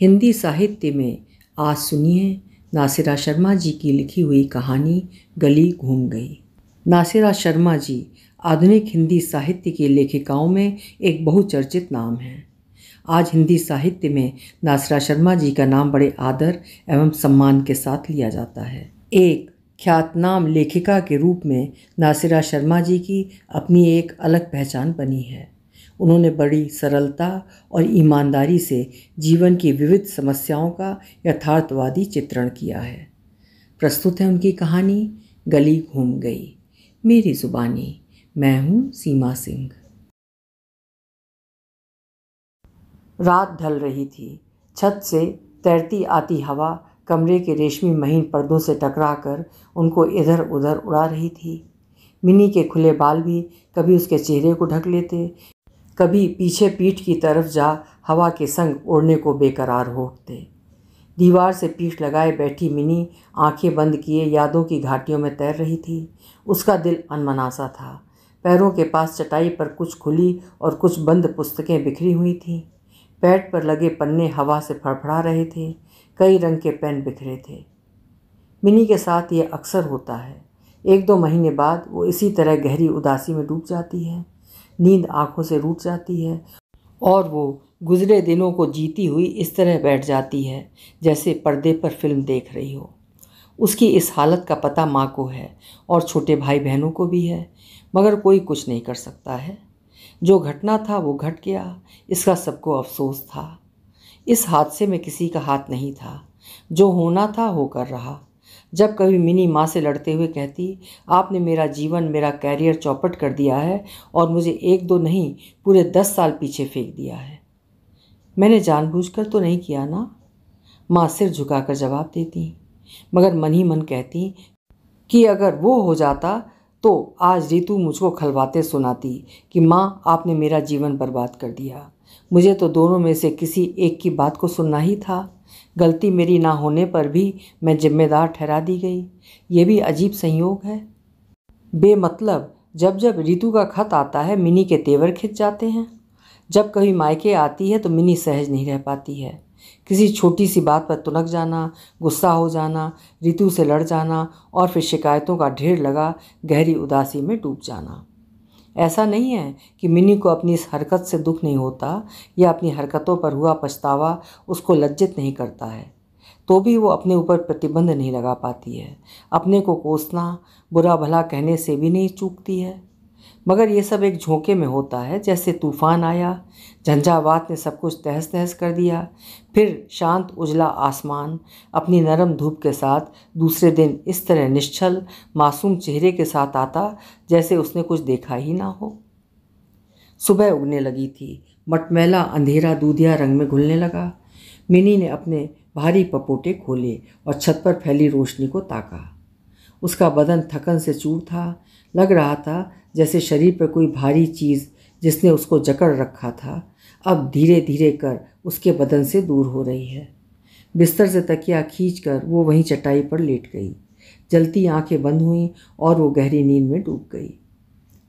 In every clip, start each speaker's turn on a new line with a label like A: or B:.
A: हिंदी साहित्य में आज सुनिए नासिरा शर्मा जी की लिखी हुई कहानी गली घूम गई। नासिरा शर्मा जी आधुनिक हिंदी साहित्य की लेखिकाओं में एक बहुचर्चित नाम है। आज हिंदी साहित्य में नासिरा शर्मा जी का नाम बड़े आदर एवं सम्मान के साथ लिया जाता है। एक ख्यातनाम लेखिका के रूप में नासिरा शर्मा जी की अपनी एक अलग पहचान बनी है। उन्होंने बड़ी सरलता और ईमानदारी से जीवन की विविध समस्याओं का यथार्थवादी चित्रण किया है। प्रस्तुत है उनकी कहानी गली घूम गई। मेरी जुबानी, मैं हूँ सीमा सिंह। रात ढल रही थी। छत से तैरती आती हवा कमरे के रेशमी महीन पर्दों से टकराकर उनको इधर उधर उड़ा रही थी। मिनी के खुले बाल भी कभी उसके चेहरे को ढक लेते, कभी पीछे पीठ की तरफ जा हवा के संग उड़ने को बेकरार हो उठते। दीवार से पीठ लगाए बैठी मिनी आंखें बंद किए यादों की घाटियों में तैर रही थी। उसका दिल अनमनासा था। पैरों के पास चटाई पर कुछ खुली और कुछ बंद पुस्तकें बिखरी हुई थीं। पैड पर लगे पन्ने हवा से फड़फड़ा रहे थे। कई रंग के पेन बिखरे थे। मिनी के साथ ये अक्सर होता है। 1-2 महीने बाद वो इसी तरह गहरी उदासी में डूब जाती है। नींद आंखों से रूठ जाती है और वो गुजरे दिनों को जीती हुई इस तरह बैठ जाती है जैसे पर्दे पर फिल्म देख रही हो। उसकी इस हालत का पता माँ को है और छोटे भाई बहनों को भी है, मगर कोई कुछ नहीं कर सकता है। जो घटना था वो घट गया, इसका सबको अफसोस था। इस हादसे में किसी का हाथ नहीं था। जो होना था होकर रहा। जब कभी मिनी माँ से लड़ते हुए कहती, आपने मेरा जीवन, मेरा कैरियर चौपट कर दिया है और मुझे 1-2 नहीं पूरे 10 साल पीछे फेंक दिया है। मैंने जानबूझकर तो नहीं किया ना, माँ सिर झुकाकर जवाब देती, मगर मन ही मन कहती कि अगर वो हो जाता तो आज रितु मुझको खलवाते सुनाती कि माँ आपने मेरा जीवन बर्बाद कर दिया। मुझे तो दोनों में से किसी एक की बात को सुनना ही था। गलती मेरी ना होने पर भी मैं जिम्मेदार ठहरा दी गई। ये भी अजीब संयोग है। बेमतलब जब जब रितु का खत आता है मिनी के तेवर खिंच जाते हैं। जब कभी मायके आती है तो मिनी सहज नहीं रह पाती है। किसी छोटी सी बात पर तुनक जाना, गुस्सा हो जाना, रितु से लड़ जाना और फिर शिकायतों का ढेर लगा गहरी उदासी में डूब जाना। ऐसा नहीं है कि मिनी को अपनी इस हरकत से दुख नहीं होता या अपनी हरकतों पर हुआ पछतावा उसको लज्जित नहीं करता है, तो भी वो अपने ऊपर प्रतिबंध नहीं लगा पाती है। अपने को कोसना, बुरा भला कहने से भी नहीं चूकती है। मगर ये सब एक झोंके में होता है, जैसे तूफान आया, झंझावात ने सब कुछ तहस नहस कर दिया। फिर शांत उजला आसमान अपनी नरम धूप के साथ दूसरे दिन इस तरह निश्चल मासूम चेहरे के साथ आता जैसे उसने कुछ देखा ही ना हो। सुबह उगने लगी थी। मटमैला अंधेरा दूधिया रंग में घुलने लगा। मिनी ने अपने भारी पपोटे खोले और छत पर फैली रोशनी को ताका। उसका बदन थकन से चूर था। लग रहा था जैसे शरीर पर कोई भारी चीज़ जिसने उसको जकड़ रखा था अब धीरे धीरे कर उसके बदन से दूर हो रही है। बिस्तर से तकिया खींचकर वो वहीं चटाई पर लेट गई। जलती आंखें बंद हुईं और वो गहरी नींद में डूब गई।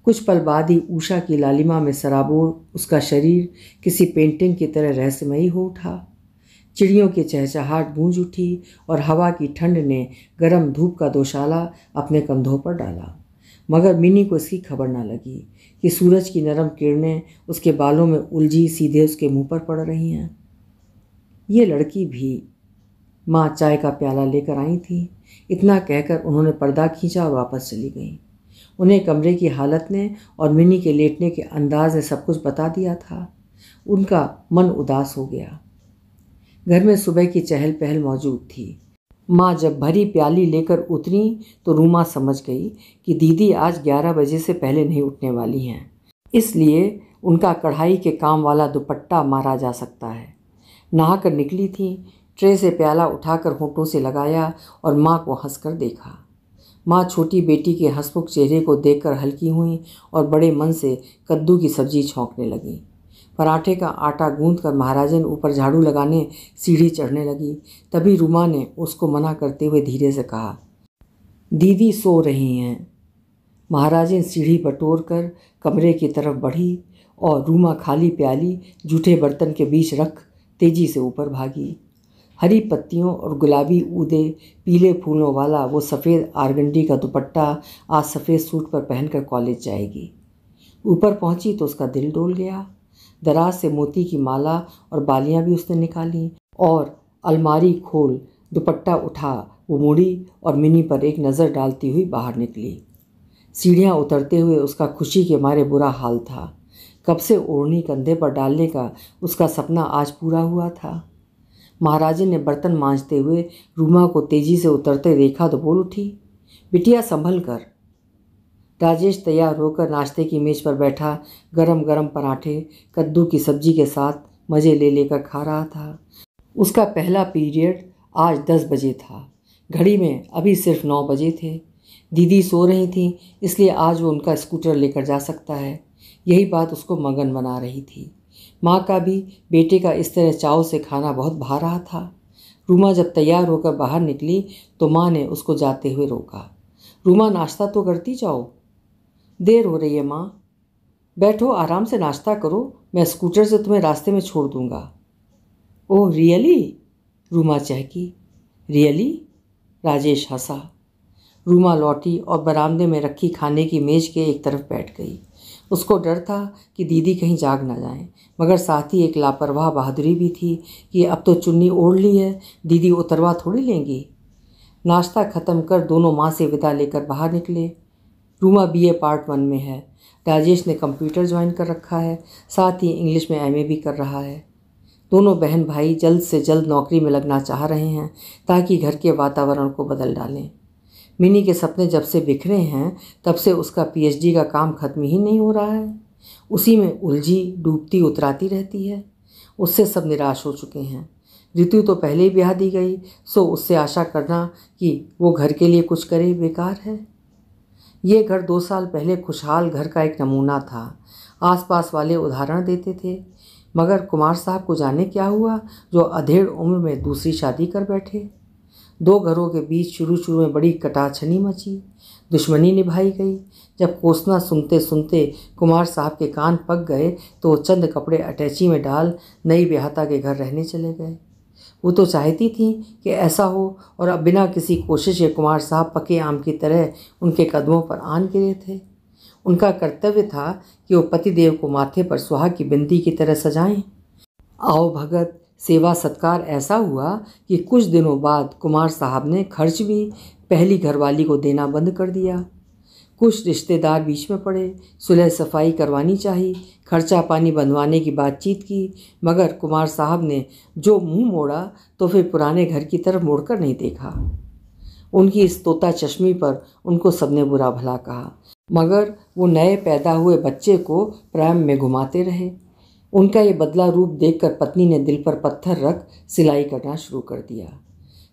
A: कुछ पल बाद ही उषा की लालिमा में सराबोर उसका शरीर किसी पेंटिंग की तरह रहस्यमयी हो उठा। चिड़ियों की चहचहाहट गूंज उठी और हवा की ठंड ने गर्म धूप का दोशाला अपने कंधों पर डाला। मगर मिनी को इसकी खबर न लगी कि सूरज की नरम किरणें उसके बालों में उलझी सीधे उसके मुंह पर पड़ रही हैं। ये लड़की भी। माँ चाय का प्याला लेकर आई थी। इतना कहकर उन्होंने पर्दा खींचा और वापस चली गईं। उन्हें कमरे की हालत ने और मिनी के लेटने के अंदाज ने सब कुछ बता दिया था। उनका मन उदास हो गया। घर में सुबह की चहल पहल मौजूद थी। माँ जब भरी प्याली लेकर उतरी तो रूमा समझ गई कि दीदी आज 11 बजे से पहले नहीं उठने वाली हैं, इसलिए उनका कढ़ाई के काम वाला दुपट्टा मारा जा सकता है। नहाकर निकली थी। ट्रे से प्याला उठाकर होठों से लगाया और माँ को हंसकर देखा। माँ छोटी बेटी के हंसमुख चेहरे को देखकर हल्की हुई और बड़े मन से कद्दू की सब्जी छौंकने लगी। पराठे का आटा गूंथकर महाराजन ऊपर झाड़ू लगाने सीढ़ी चढ़ने लगी। तभी रूमा ने उसको मना करते हुए धीरे से कहा, दीदी सो रही हैं। महाराजन सीढ़ी बटोरकर कमरे की तरफ बढ़ी और रूमा खाली प्याली जूठे बर्तन के बीच रख तेजी से ऊपर भागी। हरी पत्तियों और गुलाबी ऊदे पीले फूलों वाला वो सफ़ेद आरगंडी का दुपट्टा आज सफ़ेद सूट पर पहनकर कॉलेज जाएगी। ऊपर पहुंची तो उसका दिल डोल गया। दराज से मोती की माला और बालियां भी उसने निकाली और अलमारी खोल दुपट्टा उठा वो मुड़ी और मिनी पर एक नज़र डालती हुई बाहर निकली। सीढ़ियाँ उतरते हुए उसका खुशी के मारे बुरा हाल था। कब से ओढ़नी कंधे पर डालने का उसका सपना आज पूरा हुआ था। महाराजन ने बर्तन मांजते हुए रूमा को तेजी से उतरते देखा तो बोल उठी, बिटिया संभल कर। राजेश तैयार होकर नाश्ते की मेज पर बैठा गरम गरम पराठे कद्दू की सब्जी के साथ मज़े ले लेकर खा रहा था। उसका पहला पीरियड आज 10 बजे था। घड़ी में अभी सिर्फ 9 बजे थे। दीदी सो रही थी, इसलिए आज वो उनका स्कूटर लेकर जा सकता है। यही बात उसको मगन बना रही थी। माँ का भी बेटे का इस तरह चाव से खाना बहुत भा रहा था। रूमा जब तैयार होकर बाहर निकली तो माँ ने उसको जाते हुए रोका। रूमा, नाश्ता तो करती जाओ, देर हो रही है माँ। बैठो, आराम से नाश्ता करो, मैं स्कूटर से तुम्हें रास्ते में छोड़ दूँगा। Oh really? रूमा चहकी। रियली? राजेश हंसा। रूमा लौटी और बरामदे में रखी खाने की मेज के एक तरफ बैठ गई। उसको डर था कि दीदी कहीं जाग ना जाएं, मगर साथ ही एक लापरवाह बहादुरी भी थी कि अब तो चुन्नी ओढ़ ली है, दीदी उतरवा थोड़ी लेंगी। नाश्ता ख़त्म कर दोनों माँ से विदा लेकर बाहर निकले। रूमा BA पार्ट 1 में है। राजेश ने कंप्यूटर ज्वाइन कर रखा है, साथ ही इंग्लिश में MA भी कर रहा है। दोनों बहन भाई जल्द से जल्द नौकरी में लगना चाह रहे हैं ताकि घर के वातावरण को बदल डालें। मिनी के सपने जब से बिखरे हैं तब से उसका PhD का काम खत्म ही नहीं हो रहा है। उसी में उलझी डूबती उतराती रहती है। उससे सब निराश हो चुके हैं। ऋतु तो पहले ही ब्याह दी गई, सो उससे आशा करना कि वो घर के लिए कुछ करे बेकार है। ये घर 2 साल पहले खुशहाल घर का एक नमूना था। आसपास वाले उदाहरण देते थे, मगर कुमार साहब को जाने क्या हुआ जो अधेड़ उम्र में दूसरी शादी कर बैठे। 2 घरों के बीच शुरू में बड़ी कटाछनी मची, दुश्मनी निभाई गई। जब कोसना सुनते सुनते कुमार साहब के कान पक गए तो वो चंद कपड़े अटैची में डाल नई ब्याहता के घर रहने चले गए। वो तो चाहती थी कि ऐसा हो, और अब बिना किसी कोशिश के कुमार साहब पके आम की तरह उनके कदमों पर आन गिरे थे। उनका कर्तव्य था कि वो पतिदेव को माथे पर सुहाग की बिंदी की तरह सजाएं। आओ भगत सेवा सत्कार ऐसा हुआ कि कुछ दिनों बाद कुमार साहब ने खर्च भी पहली घरवाली को देना बंद कर दिया। कुछ रिश्तेदार बीच में पड़े, सुलह सफाई करवानी चाहिए, खर्चा पानी बंधवाने की बातचीत की, मगर कुमार साहब ने जो मुंह मोड़ा तो फिर पुराने घर की तरफ मुड़कर नहीं देखा। उनकी इस तोता चश्मी पर उनको सबने बुरा भला कहा, मगर वो नए पैदा हुए बच्चे को प्रेम में घुमाते रहे। उनका ये बदला रूप देखकर पत्नी ने दिल पर पत्थर रख सिलाई करना शुरू कर दिया।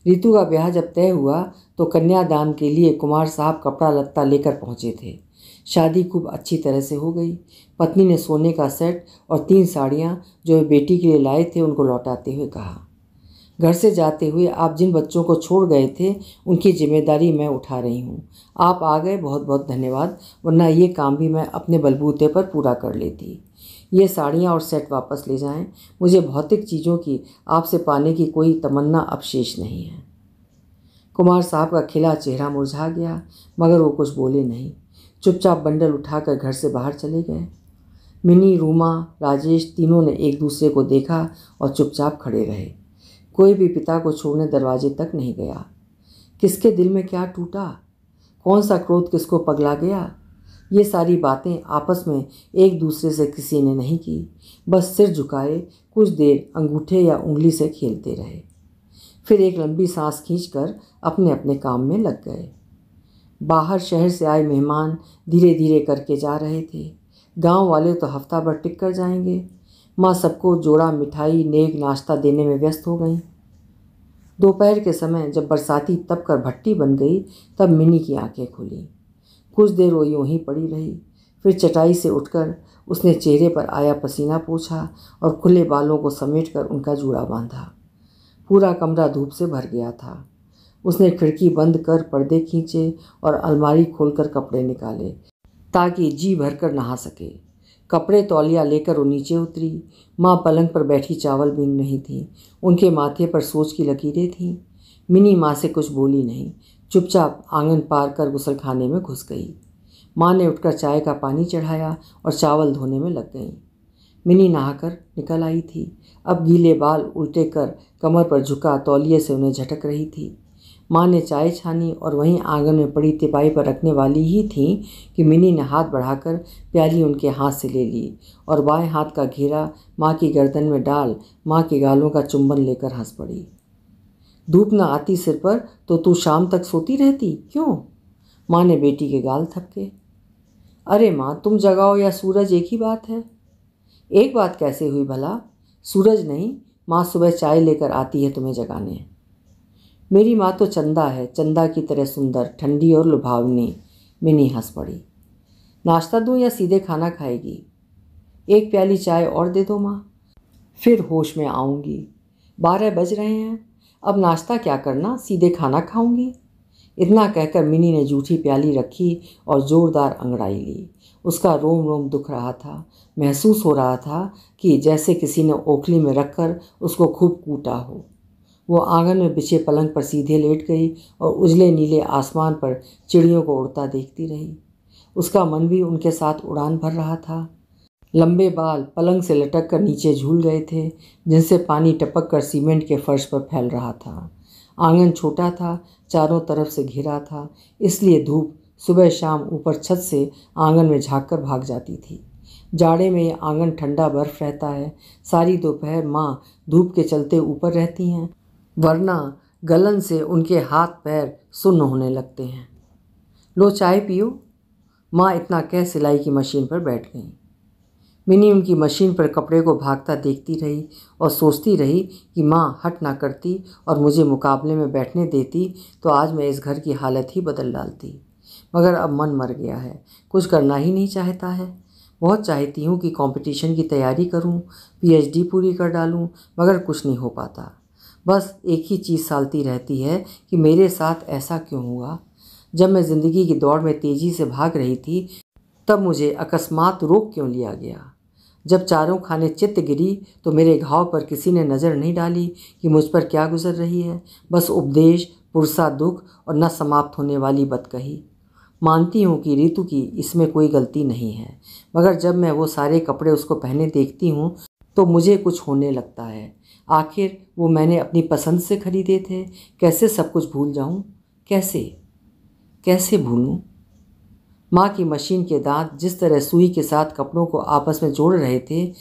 A: ऋतु का ब्याह जब तय हुआ तो कन्यादान के लिए कुमार साहब कपड़ा लत्ता लेकर पहुंचे थे। शादी खूब अच्छी तरह से हो गई। पत्नी ने सोने का सेट और 3 साड़ियाँ जो वे बेटी के लिए लाए थे उनको लौटाते हुए कहा, घर से जाते हुए आप जिन बच्चों को छोड़ गए थे उनकी जिम्मेदारी मैं उठा रही हूँ। आप आ गए, बहुत बहुत धन्यवाद, वरना ये काम भी मैं अपने बलबूते पर पूरा कर लेती। ये साड़ियाँ और सेट वापस ले जाएं। मुझे भौतिक चीज़ों की आपसे पाने की कोई तमन्ना अब शेष नहीं है। कुमार साहब का खिला चेहरा मुरझा गया, मगर वो कुछ बोले नहीं। चुपचाप बंडल उठाकर घर से बाहर चले गए। मिनी, रूमा, राजेश तीनों ने एक दूसरे को देखा और चुपचाप खड़े रहे। कोई भी पिता को छोड़ने दरवाजे तक नहीं गया। किसके दिल में क्या टूटा, कौन सा क्रोध किसको पगला गया, ये सारी बातें आपस में एक दूसरे से किसी ने नहीं की। बस सिर झुकाए कुछ देर अंगूठे या उंगली से खेलते रहे, फिर एक लंबी सांस खींचकर अपने अपने काम में लग गए। बाहर शहर से आए मेहमान धीरे धीरे करके जा रहे थे। गांव वाले तो हफ्ता भर टिक कर जाएंगे। माँ सबको जोड़ा मिठाई नेक नाश्ता देने में व्यस्त हो गई। दोपहर के समय जब बरसाती तप कर भट्टी बन गई तब मिनी की आंखें खुली। कुछ देर वो यूं ही पड़ी रही, फिर चटाई से उठकर उसने चेहरे पर आया पसीना पोंछा और खुले बालों को समेटकर उनका जूड़ा बांधा। पूरा कमरा धूप से भर गया था। उसने खिड़की बंद कर पर्दे खींचे और अलमारी खोलकर कपड़े निकाले ताकि जी भरकर नहा सके। कपड़े तौलिया लेकर वो नीचे उतरी। माँ पलंग पर बैठी चावल बीन रही थी। उनके माथे पर सोच की लकीरें थीं। मिनी माँ से कुछ बोली नहीं, चुपचाप आंगन पार कर गुसलखाने में घुस गई। माँ ने उठकर चाय का पानी चढ़ाया और चावल धोने में लग गई। मिनी नहाकर निकल आई थी। अब गीले बाल उल्टे कर कमर पर झुका तौलिए से उन्हें झटक रही थी। माँ ने चाय छानी और वहीं आंगन में पड़ी तिपाई पर रखने वाली ही थी कि मिनी ने हाथ बढ़ाकर प्याली उनके हाथ से ले ली और बाएं हाथ का घेरा माँ की गर्दन में डाल माँ के गालों का चुंबन लेकर हंस पड़ी। धूप न आती सिर पर तो तू शाम तक सोती रहती क्यों? माँ ने बेटी के गाल थपके। अरे माँ, तुम जगाओ या सूरज एक ही बात है। एक बात कैसे हुई भला? सूरज नहीं, माँ सुबह चाय लेकर आती है तुम्हें जगाने। मेरी माँ तो चंदा है, चंदा की तरह सुंदर, ठंडी और लुभावनी। मिनी हंस पड़ी। नाश्ता दूँ या सीधे खाना खाएगी? एक प्याली चाय और दे दो माँ, फिर होश में आऊँगी। 12 बज रहे हैं, अब नाश्ता क्या करना, सीधे खाना खाऊंगी। इतना कहकर मिनी ने जूठी प्याली रखी और ज़ोरदार अंगड़ाई ली। उसका रोम रोम दुख रहा था। महसूस हो रहा था कि जैसे किसी ने ओखली में रखकर उसको खूब कूटा हो। वो आंगन में बिछे पलंग पर सीधे लेट गई और उजले नीले आसमान पर चिड़ियों को उड़ता देखती रही। उसका मन भी उनके साथ उड़ान भर रहा था। लंबे बाल पलंग से लटक कर नीचे झूल गए थे, जिनसे पानी टपक कर सीमेंट के फर्श पर फैल रहा था। आंगन छोटा था, चारों तरफ से घिरा था, इसलिए धूप सुबह शाम ऊपर छत से आंगन में झाँक कर भाग जाती थी। जाड़े में यह आंगन ठंडा बर्फ रहता है। सारी दोपहर माँ धूप के चलते ऊपर रहती हैं, वरना गलन से उनके हाथ पैर सुन्न होने लगते हैं। लो चाय पियो। माँ इतना कह सिलाई की मशीन पर बैठ गई। मिनी उनकी मशीन पर कपड़े को भागता देखती रही और सोचती रही कि माँ हट ना करती और मुझे मुकाबले में बैठने देती तो आज मैं इस घर की हालत ही बदल डालती। मगर अब मन मर गया है, कुछ करना ही नहीं चाहता है। बहुत चाहती हूँ कि कंपटीशन की तैयारी करूँ, पीएचडी पूरी कर डालूँ, मगर कुछ नहीं हो पाता। बस एक ही चीज़ सालती रहती है कि मेरे साथ ऐसा क्यों हुआ। जब मैं ज़िंदगी की दौड़ में तेज़ी से भाग रही थी तब मुझे अकस्मात रोक क्यों लिया गया। जब चारों खाने चित्त गिरी तो मेरे घाव पर किसी ने नज़र नहीं डाली कि मुझ पर क्या गुजर रही है। बस उपदेश, पुरसा दुख और न समाप्त होने वाली बदकही। मानती हूँ कि ऋतु की इसमें कोई गलती नहीं है, मगर जब मैं वो सारे कपड़े उसको पहने देखती हूँ तो मुझे कुछ होने लगता है। आखिर वो मैंने अपनी पसंद से खरीदे थे। कैसे सब कुछ भूल जाऊँ? कैसे कैसे भूलूँ? माँ की मशीन के दांत जिस तरह सुई के साथ कपड़ों को आपस में जोड़ रहे थे,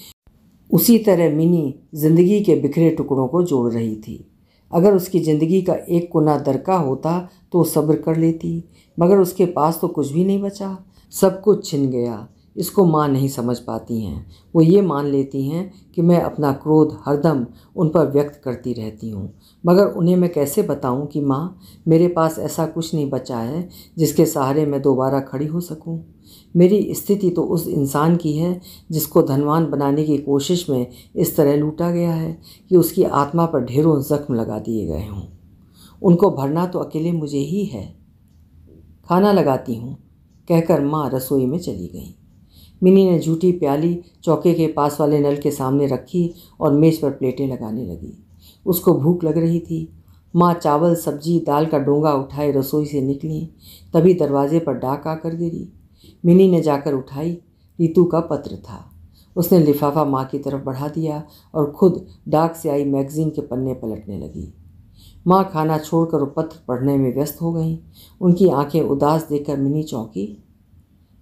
A: उसी तरह मिनी जिंदगी के बिखरे टुकड़ों को जोड़ रही थी। अगर उसकी ज़िंदगी का एक कोना दरका होता तो सब्र कर लेती, मगर उसके पास तो कुछ भी नहीं बचा। सब कुछ छिन गया। इसको माँ नहीं समझ पाती हैं। वो ये मान लेती हैं कि मैं अपना क्रोध हरदम उन पर व्यक्त करती रहती हूँ, मगर उन्हें मैं कैसे बताऊँ कि माँ, मेरे पास ऐसा कुछ नहीं बचा है जिसके सहारे मैं दोबारा खड़ी हो सकूँ। मेरी स्थिति तो उस इंसान की है जिसको धनवान बनाने की कोशिश में इस तरह लूटा गया है कि उसकी आत्मा पर ढेरों जख्म लगा दिए गए हों। उनको भरना तो अकेले मुझे ही है। खाना लगाती हूँ, कहकर माँ रसोई में चली गई। मिनी ने झूठी प्याली चौके के पास वाले नल के सामने रखी और मेज़ पर प्लेटें लगाने लगी। उसको भूख लग रही थी। माँ चावल, सब्जी, दाल का डोंगा उठाए रसोई से निकली। तभी दरवाजे पर डाक आकर गिरी। मिनी ने जाकर उठाई। रीतू का पत्र था। उसने लिफाफा माँ की तरफ बढ़ा दिया और खुद डाक से आई मैगज़ीन के पन्ने पलटने लगी। माँ खाना छोड़कर वो पत्र पढ़ने में व्यस्त हो गईं। उनकी आंखें उदास देखकर मिनी चौंकी।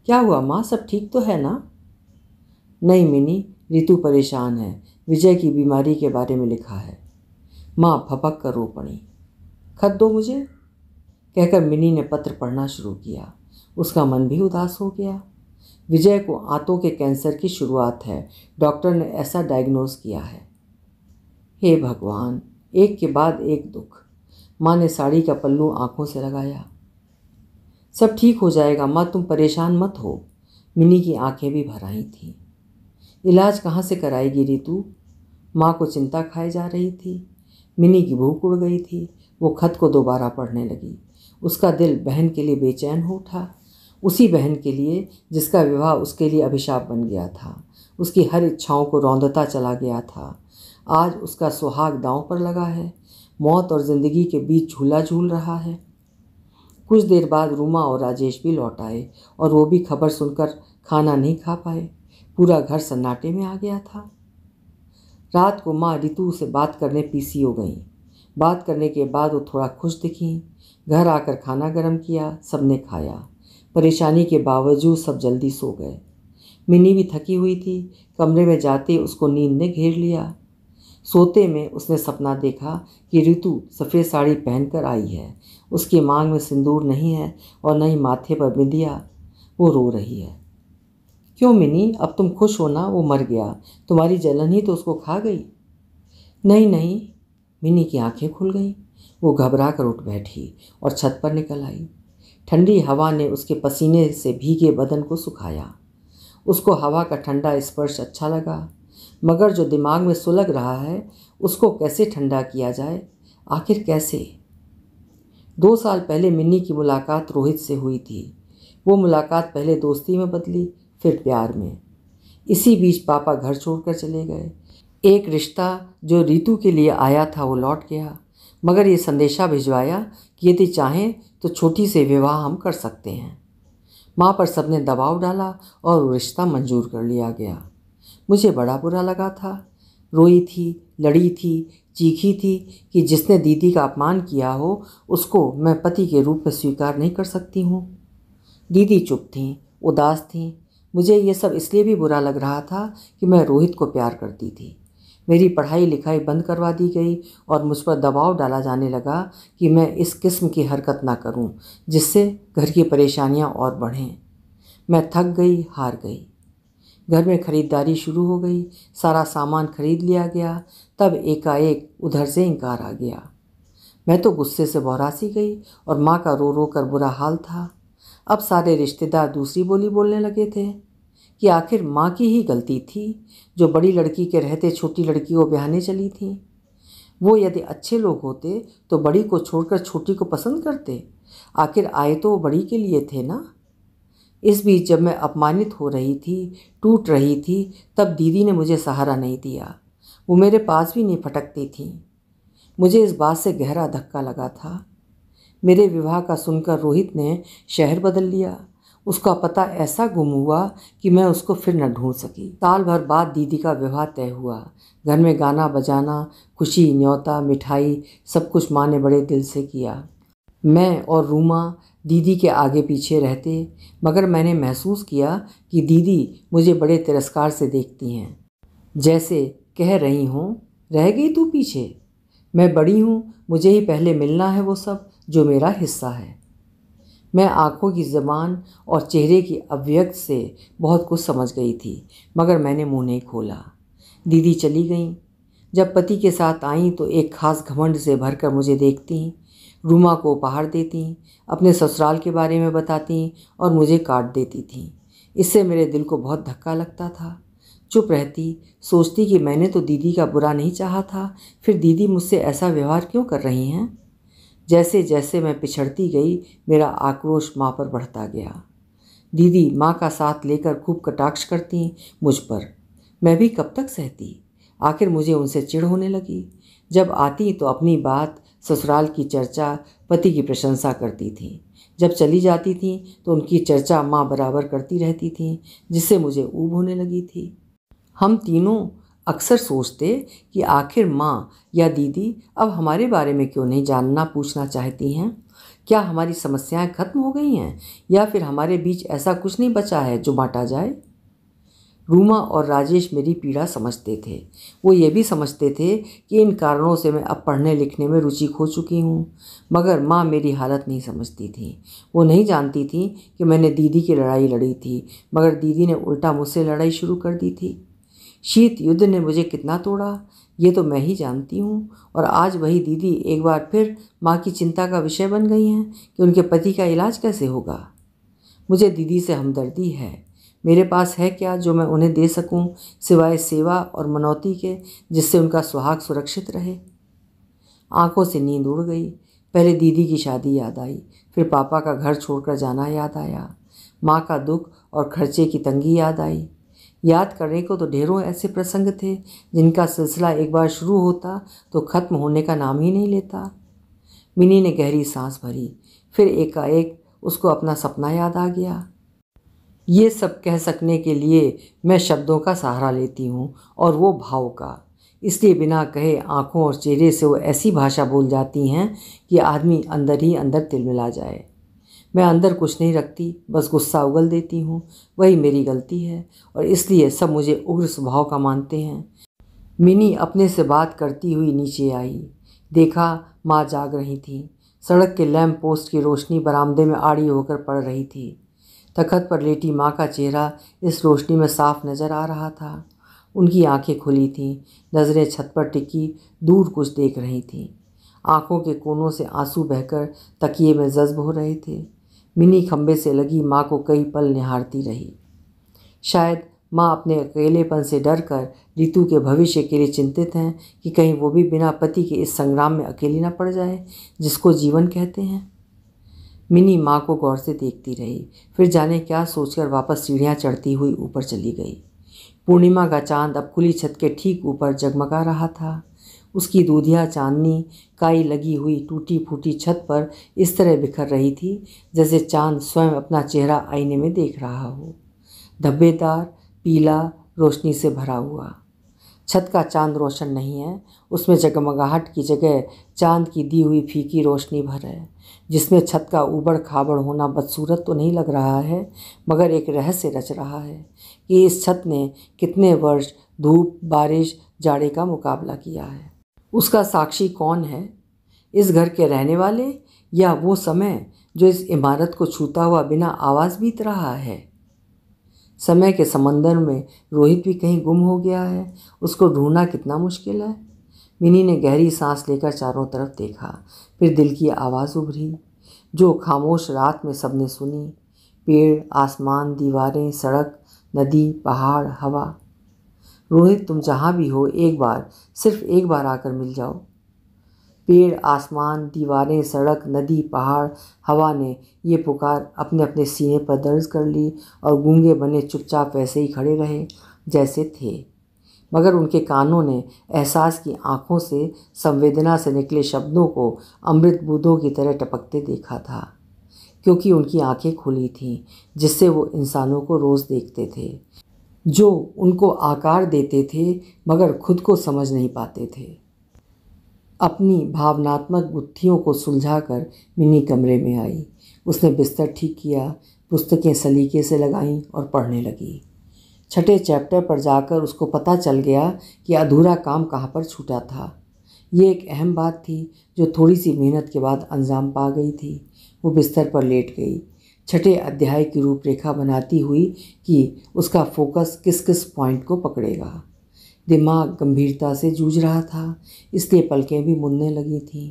A: क्या हुआ माँ, सब ठीक तो है ना? नहीं मिनी, ऋतु परेशान है। विजय की बीमारी के बारे में लिखा है। माँ भपक कर रो पड़ी। खत दो मुझे, कहकर मिनी ने पत्र पढ़ना शुरू किया। उसका मन भी उदास हो गया। विजय को आंतों के कैंसर की शुरुआत है, डॉक्टर ने ऐसा डायग्नोज किया है। हे भगवान, एक के बाद एक दुख। माँ ने साड़ी का पल्लू आंखों से लगाया। सब ठीक हो जाएगा माँ, तुम परेशान मत हो। मिनी की आंखें भी भर आई थीं। इलाज कहाँ से कराएगी ऋतु? माँ को चिंता खाए जा रही थी। मिनी की भूख उड़ गई थी। वो खत को दोबारा पढ़ने लगी। उसका दिल बहन के लिए बेचैन हो उठा। उसी बहन के लिए जिसका विवाह उसके लिए अभिशाप बन गया था। उसकी हर इच्छाओं को रौंदता चला गया था। आज उसका सुहाग दांव पर लगा है, मौत और ज़िंदगी के बीच झूला झूल रहा है। कुछ देर बाद रूमा और राजेश भी लौट आए और वो भी खबर सुनकर खाना नहीं खा पाए। पूरा घर सन्नाटे में आ गया था। रात को माँ रितु से बात करने पीसी हो गई। बात करने के बाद वो थोड़ा खुश दिखी। घर आकर खाना गर्म किया, सबने खाया। परेशानी के बावजूद सब जल्दी सो गए। मिनी भी थकी हुई थी। कमरे में जाते उसको नींद ने घेर लिया। सोते में उसने सपना देखा कि रितु सफ़ेद साड़ी पहनकर आई है। उसकी मांग में सिंदूर नहीं है और न ही माथे पर बिंदिया। वो रो रही है। क्यों मिनी, अब तुम खुश हो ना? वो मर गया, तुम्हारी जलन ही तो उसको खा गई। नहीं नहीं, मिनी की आंखें खुल गईं। वो घबरा कर उठ बैठी और छत पर निकल आई। ठंडी हवा ने उसके पसीने से भीगे बदन को सुखाया। उसको हवा का ठंडा स्पर्श अच्छा लगा, मगर जो दिमाग में सुलग रहा है उसको कैसे ठंडा किया जाए, आखिर कैसे? 2 साल पहले मिन्नी की मुलाकात रोहित से हुई थी। वो मुलाकात पहले दोस्ती में बदली, फिर प्यार में। इसी बीच पापा घर छोड़कर चले गए। एक रिश्ता जो रीतू के लिए आया था वो लौट गया, मगर ये संदेशा भिजवाया कि यदि चाहें तो छोटी से विवाह हम कर सकते हैं। माँ पर सबने दबाव डाला और वो रिश्ता मंजूर कर लिया गया। मुझे बड़ा बुरा लगा था। रोई थी, लड़ी थी, चीखी थी कि जिसने दीदी का अपमान किया हो उसको मैं पति के रूप में स्वीकार नहीं कर सकती हूँ। दीदी चुप थीं, उदास थीं। मुझे ये सब इसलिए भी बुरा लग रहा था कि मैं रोहित को प्यार करती थी। मेरी पढ़ाई लिखाई बंद करवा दी गई और मुझ पर दबाव डाला जाने लगा कि मैं इस किस्म की हरकत ना करूं, जिससे घर की परेशानियां और बढ़ें। मैं थक गई, हार गई। घर में खरीदारी शुरू हो गई। सारा सामान खरीद लिया गया। तब एकाएक उधर से इनकार आ गया। मैं तो गुस्से से भौरासी गई और माँ का रो रो कर बुरा हाल था। अब सारे रिश्तेदार दूसरी बोली बोलने लगे थे कि आखिर माँ की ही गलती थी जो बड़ी लड़की के रहते छोटी लड़की को ब्याहने चली थी। वो यदि अच्छे लोग होते तो बड़ी को छोड़कर छोटी को पसंद करते। आखिर आए तो वो बड़ी के लिए थे ना। इस बीच जब मैं अपमानित हो रही थी, टूट रही थी, तब दीदी ने मुझे सहारा नहीं दिया। वो मेरे पास भी नहीं फटकती थी। मुझे इस बात से गहरा धक्का लगा था। मेरे विवाह का सुनकर रोहित ने शहर बदल लिया। उसका पता ऐसा गुम हुआ कि मैं उसको फिर न ढूंढ सकी। साल भर बाद दीदी का विवाह तय हुआ। घर में गाना बजाना, खुशी, न्योता, मिठाई, सब कुछ माँ ने बड़े दिल से किया। मैं और रूमा दीदी के आगे पीछे रहते, मगर मैंने महसूस किया कि दीदी मुझे बड़े तिरस्कार से देखती हैं, जैसे कह रही हों, रह गई तू पीछे। मैं बड़ी हूँ, मुझे ही पहले मिलना है वो सब जो मेरा हिस्सा है। मैं आंखों की ज़बान और चेहरे की अभिव्यक्ति से बहुत कुछ समझ गई थी, मगर मैंने मुंह नहीं खोला। दीदी चली गईं। जब पति के साथ आईं तो एक खास घमंड से भरकर मुझे देखती, रूमा को उपहार देती, अपने ससुराल के बारे में बताती और मुझे काट देती थी। इससे मेरे दिल को बहुत धक्का लगता था। चुप रहती, सोचती कि मैंने तो दीदी का बुरा नहीं चाहा था, फिर दीदी मुझसे ऐसा व्यवहार क्यों कर रही हैं। जैसे जैसे मैं पिछड़ती गई, मेरा आक्रोश माँ पर बढ़ता गया। दीदी माँ का साथ लेकर खूब कटाक्ष करती मुझ पर। मैं भी कब तक सहती। आखिर मुझे उनसे चिढ़ होने लगी। जब आती तो अपनी बात, ससुराल की चर्चा, पति की प्रशंसा करती थी। जब चली जाती थी तो उनकी चर्चा माँ बराबर करती रहती थी, जिससे मुझे ऊब होने लगी थी। हम तीनों अक्सर सोचते कि आखिर माँ या दीदी अब हमारे बारे में क्यों नहीं जानना पूछना चाहती हैं। क्या हमारी समस्याएं खत्म हो गई हैं या फिर हमारे बीच ऐसा कुछ नहीं बचा है जो बांटा जाए। रूमा और राजेश मेरी पीड़ा समझते थे। वो ये भी समझते थे कि इन कारणों से मैं अब पढ़ने लिखने में रुचि खो चुकी हूँ, मगर माँ मेरी हालत नहीं समझती थी। वो नहीं जानती थी कि मैंने दीदी की लड़ाई लड़ी थी, मगर दीदी ने उल्टा मुझसे लड़ाई शुरू कर दी थी। शीत युद्ध ने मुझे कितना तोड़ा ये तो मैं ही जानती हूँ, और आज वही दीदी एक बार फिर माँ की चिंता का विषय बन गई हैं कि उनके पति का इलाज कैसे होगा। मुझे दीदी से हमदर्दी है। मेरे पास है क्या जो मैं उन्हें दे सकूं, सिवाय सेवा और मनौती के, जिससे उनका सुहाग सुरक्षित रहे। आंखों से नींद उड़ गई। पहले दीदी की शादी याद आई, फिर पापा का घर छोड़कर जाना याद आया। माँ का दुख और खर्चे की तंगी याद आई। याद करने को तो ढेरों ऐसे प्रसंग थे जिनका सिलसिला एक बार शुरू होता तो ख़त्म होने का नाम ही नहीं लेता। मिनी ने गहरी सांस भरी। फिर एकाएक उसको अपना सपना याद आ गया। ये सब कह सकने के लिए मैं शब्दों का सहारा लेती हूँ और वो भाव का। इसलिए बिना कहे आँखों और चेहरे से वो ऐसी भाषा बोल जाती हैं कि आदमी अंदर ही अंदर तिलमिला जाए। मैं अंदर कुछ नहीं रखती, बस गुस्सा उगल देती हूँ। वही मेरी गलती है और इसलिए सब मुझे उग्र स्वभाव का मानते हैं। मिनी अपने से बात करती हुई नीचे आई। देखा माँ जाग रही थी। सड़क के लैंप पोस्ट की रोशनी बरामदे में आड़ी होकर पड़ रही थी। तखत पर लेटी माँ का चेहरा इस रोशनी में साफ नजर आ रहा था। उनकी आंखें खुली थीं, नज़रें छत पर टिकी दूर कुछ देख रही थीं। आंखों के कोनों से आंसू बहकर तकिए में जज्ब हो रहे थे। मिनी खंबे से लगी माँ को कई पल निहारती रही। शायद माँ अपने अकेलेपन से डरकर रितु के भविष्य के लिए चिंतित हैं कि कहीं वो भी बिना पति के इस संग्राम में अकेली न पड़ जाए जिसको जीवन कहते हैं। मिनी माँ को गौर से देखती रही, फिर जाने क्या सोचकर वापस सीढ़ियाँ चढ़ती हुई ऊपर चली गई। पूर्णिमा का चांद अब खुली छत के ठीक ऊपर जगमगा रहा था। उसकी दूधिया चांदनी काई लगी हुई टूटी फूटी छत पर इस तरह बिखर रही थी जैसे चांद स्वयं अपना चेहरा आईने में देख रहा हो, धब्बेदार पीला रोशनी से भरा हुआ। छत का चांद रोशन नहीं है, उसमें जगमगाहट की जगह चांद की दी हुई फीकी रोशनी भर है, जिसमें छत का ऊबड़ खाबड़ होना बदसूरत तो नहीं लग रहा है, मगर एक रहस्य रच रहा है कि इस छत ने कितने वर्ष धूप बारिश जाड़े का मुकाबला किया है। उसका साक्षी कौन है? इस घर के रहने वाले या वो समय जो इस इमारत को छूता हुआ बिना आवाज़ बीत रहा है? समय के समंदर में रोहित भी कहीं गुम हो गया है। उसको ढूंढना कितना मुश्किल है। मिनी ने गहरी सांस लेकर चारों तरफ देखा। फिर दिल की आवाज़ उभरी जो खामोश रात में सबने सुनी। पेड़, आसमान, दीवारें, सड़क, नदी, पहाड़, हवा। रोहित, तुम जहाँ भी हो एक बार, सिर्फ एक बार आकर मिल जाओ। पेड़, आसमान, दीवारें, सड़क, नदी, पहाड़, हवा ने ये पुकार अपने अपने सीने पर दर्ज कर ली और गूंगे बने चुपचाप वैसे ही खड़े रहे जैसे थे। मगर उनके कानों ने एहसास की आँखों से संवेदना से निकले शब्दों को अमृत बूंदों की तरह टपकते देखा था, क्योंकि उनकी आँखें खुली थीं जिससे वो इंसानों को रोज़ देखते थे, जो उनको आकार देते थे मगर खुद को समझ नहीं पाते थे। अपनी भावनात्मक गुत्थियों को सुलझाकर मिनी कमरे में आई। उसने बिस्तर ठीक किया, पुस्तकें सलीके से लगाईं और पढ़ने लगी। छठे चैप्टर पर जाकर उसको पता चल गया कि अधूरा काम कहाँ पर छूटा था। ये एक अहम बात थी जो थोड़ी सी मेहनत के बाद अंजाम पा गई थी। वो बिस्तर पर लेट गई, छठे अध्याय की रूपरेखा बनाती हुई कि उसका फोकस किस किस पॉइंट को पकड़ेगा। दिमाग गंभीरता से जूझ रहा था, इसलिए पलकें भी मुड़ने लगी थीं।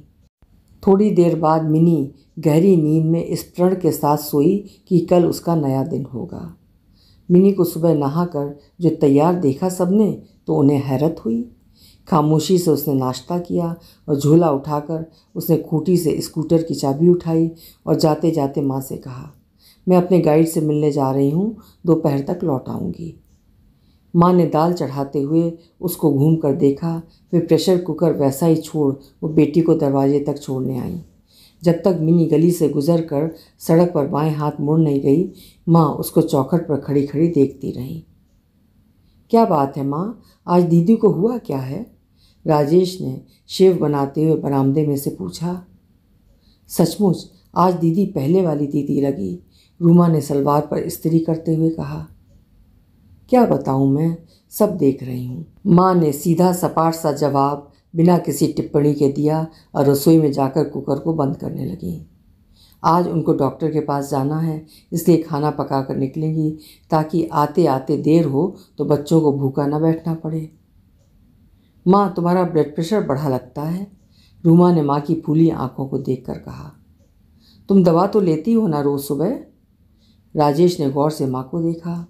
A: थोड़ी देर बाद मिनी गहरी नींद में इस प्रण के साथ सोई कि कल उसका नया दिन होगा। मिनी को सुबह नहाकर जो तैयार देखा सबने तो उन्हें हैरत हुई। खामोशी से उसने नाश्ता किया और झोला उठाकर उसने खूंटी से स्कूटर की चाबी उठाई और जाते जाते माँ से कहा, मैं अपने गाइड से मिलने जा रही हूँ, दोपहर तक लौट आऊँगी। माँ ने दाल चढ़ाते हुए उसको घूम कर देखा, फिर प्रेशर कुकर वैसा ही छोड़ वो बेटी को दरवाजे तक छोड़ने आई। जब तक मिनी गली से गुजर कर सड़क पर बाएं हाथ मुड़ नहीं गई, माँ उसको चौखट पर खड़ी खड़ी देखती रही। क्या बात है माँ, आज दीदी को हुआ क्या है? राजेश ने शेव बनाते हुए बरामदे में से पूछा। सचमुच आज दीदी पहले वाली दीदी लगी, रूमा ने सलवार पर इस्त्री करते हुए कहा। क्या बताऊं, मैं सब देख रही हूँ, माँ ने सीधा सपाट सा जवाब बिना किसी टिप्पणी के दिया और रसोई में जाकर कुकर को बंद करने लगी। आज उनको डॉक्टर के पास जाना है, इसलिए खाना पका कर निकलेंगी ताकि आते आते देर हो तो बच्चों को भूखा न बैठना पड़े। माँ, तुम्हारा ब्लड प्रेशर बढ़ा लगता है, रूमा ने माँ की फूली आंखों को देखकर कहा। तुम दवा तो लेती हो ना रोज़ सुबह? राजेश ने गौर से माँ को देखा।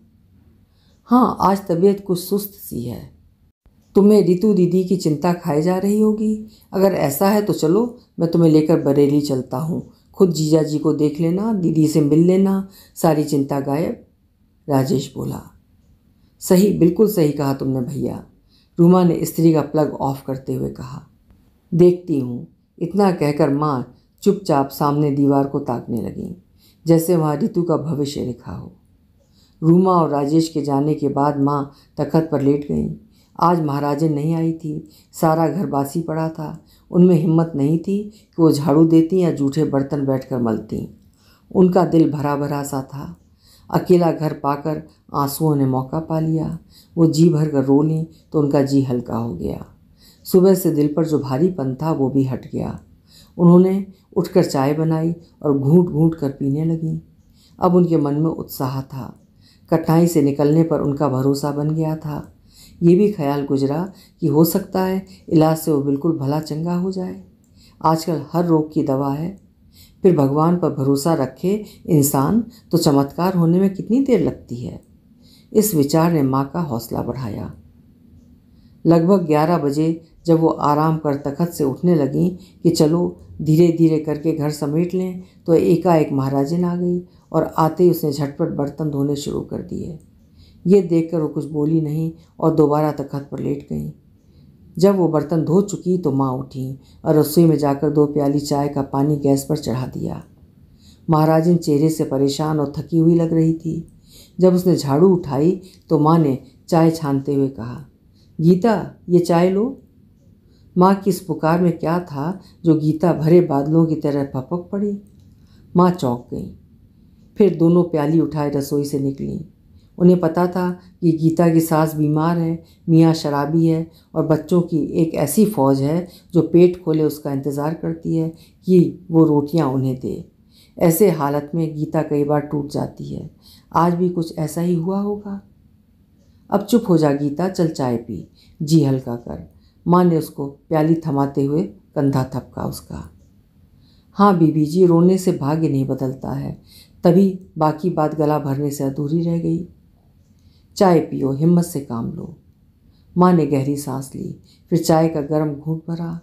A: हाँ, आज तबीयत कुछ सुस्त सी है। तुम्हें रितु दीदी की चिंता खाए जा रही होगी। अगर ऐसा है तो चलो, मैं तुम्हें लेकर बरेली चलता हूँ, खुद जीजा जी को देख लेना, दीदी से मिल लेना, सारी चिंता गायब। राजेश बोला, सही, बिल्कुल सही कहा तुमने भैया। रूमा ने इस्त्री का प्लग ऑफ करते हुए कहा। देखती हूँ। इतना कहकर माँ चुपचाप सामने दीवार को ताकने लगी, जैसे वहाँ ऋतु का भविष्य लिखा हो। रूमा और राजेश के जाने के बाद माँ तखत पर लेट गईं। आज महाराजन नहीं आई थी। सारा घर बासी पड़ा था। उनमें हिम्मत नहीं थी कि वो झाड़ू देती या जूठे बर्तन बैठकर मलती। उनका दिल भरा भरा सा था। अकेला घर पाकर आंसुओं ने मौका पा लिया। वो जी भर कर रो लीं तो उनका जी हल्का हो गया। सुबह से दिल पर जो भारीपन था वो भी हट गया। उन्होंने उठकर चाय बनाई और घूंट घूंट कर पीने लगीं। अब उनके मन में उत्साह था। कठिनाई से निकलने पर उनका भरोसा बन गया था। ये भी ख्याल गुजरा कि हो सकता है इलाज से वो बिल्कुल भला चंगा हो जाए। आजकल हर रोग की दवा है। फिर भगवान पर भरोसा रखे इंसान तो चमत्कार होने में कितनी देर लगती है। इस विचार ने माँ का हौसला बढ़ाया। लगभग 11 बजे जब वो आराम कर तखत से उठने लगीं कि चलो धीरे धीरे करके घर समेट लें, तो एकाएक महाराजन आ गई और आते ही उसने झटपट बर्तन धोने शुरू कर दिए। ये देखकर वो कुछ बोली नहीं और दोबारा तखत पर लेट गईं। जब वो बर्तन धो चुकी तो माँ उठी और रसोई में जाकर 2 प्याली चाय का पानी गैस पर चढ़ा दिया। महाराजन चेहरे से परेशान और थकी हुई लग रही थी। जब उसने झाड़ू उठाई तो माँ ने चाय छानते हुए कहा, गीता, ये चाय लो। माँ की इस पुकार में क्या था जो गीता भरे बादलों की तरह फपक पड़ी। माँ चौंक गई। फिर दोनों प्याली उठाए रसोई से निकलीं। उन्हें पता था कि गीता की सास बीमार है, मियाँ शराबी है और बच्चों की एक ऐसी फ़ौज है जो पेट खोले उसका इंतज़ार करती है कि वो रोटियां उन्हें दे। ऐसे हालत में गीता कई बार टूट जाती है। आज भी कुछ ऐसा ही हुआ होगा। अब चुप हो जा गीता, चल चाय पी, जी हल्का कर। माँ ने उसको प्याली थमाते हुए कंधा थपका उसका। हाँ बीबी जी, रोने से भाग्य नहीं बदलता है। तभी बाकी बात गला भरने से अधूरी रह गई। चाय पियो, हिम्मत से काम लो। माँ ने गहरी सांस ली, फिर चाय का गर्म घूंट भरा।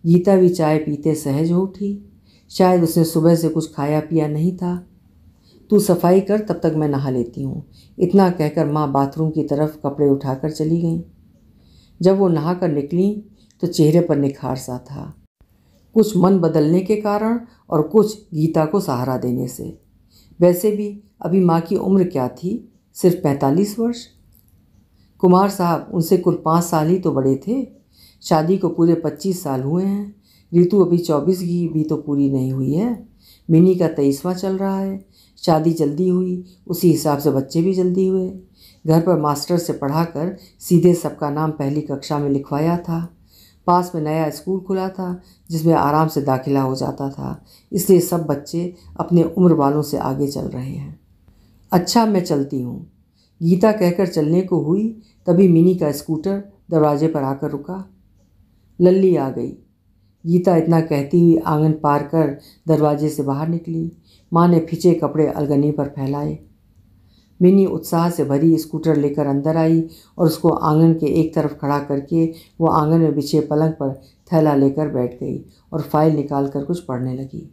A: गीता भी चाय पीते सहज हो उठी। शायद उसने सुबह से कुछ खाया पिया नहीं था। तू सफाई कर, तब तक मैं नहा लेती हूँ। इतना कहकर माँ बाथरूम की तरफ कपड़े उठाकर चली गईं। जब वो नहाकर निकली तो चेहरे पर निखार सा था, कुछ मन बदलने के कारण और कुछ गीता को सहारा देने से। वैसे भी अभी माँ की उम्र क्या थी, सिर्फ 45 वर्ष। कुमार साहब उनसे कुल 5 साल ही तो बड़े थे। शादी को पूरे 25 साल हुए हैं। ऋतु अभी 24 की भी तो पूरी नहीं हुई है। मिनी का 23वां चल रहा है। शादी जल्दी हुई, उसी हिसाब से बच्चे भी जल्दी हुए। घर पर मास्टर से पढ़ाकर सीधे सबका नाम पहली कक्षा में लिखवाया था। पास में नया स्कूल खुला था जिसमें आराम से दाखिला हो जाता था, इसलिए सब बच्चे अपने उम्र वालों से आगे चल रहे हैं। अच्छा, मैं चलती हूँ। गीता कहकर चलने को हुई, तभी मिनी का स्कूटर दरवाजे पर आकर रुका। लल्ली आ गई। गीता इतना कहती हुई आंगन पार कर दरवाजे से बाहर निकली। माँ ने खिंचे कपड़े अलगनी पर फैलाए। मिनी उत्साह से भरी स्कूटर लेकर अंदर आई और उसको आंगन के एक तरफ खड़ा करके वो आंगन में बिछे पलंग पर थैला लेकर बैठ गई और फाइल निकाल कर कुछ पढ़ने लगी।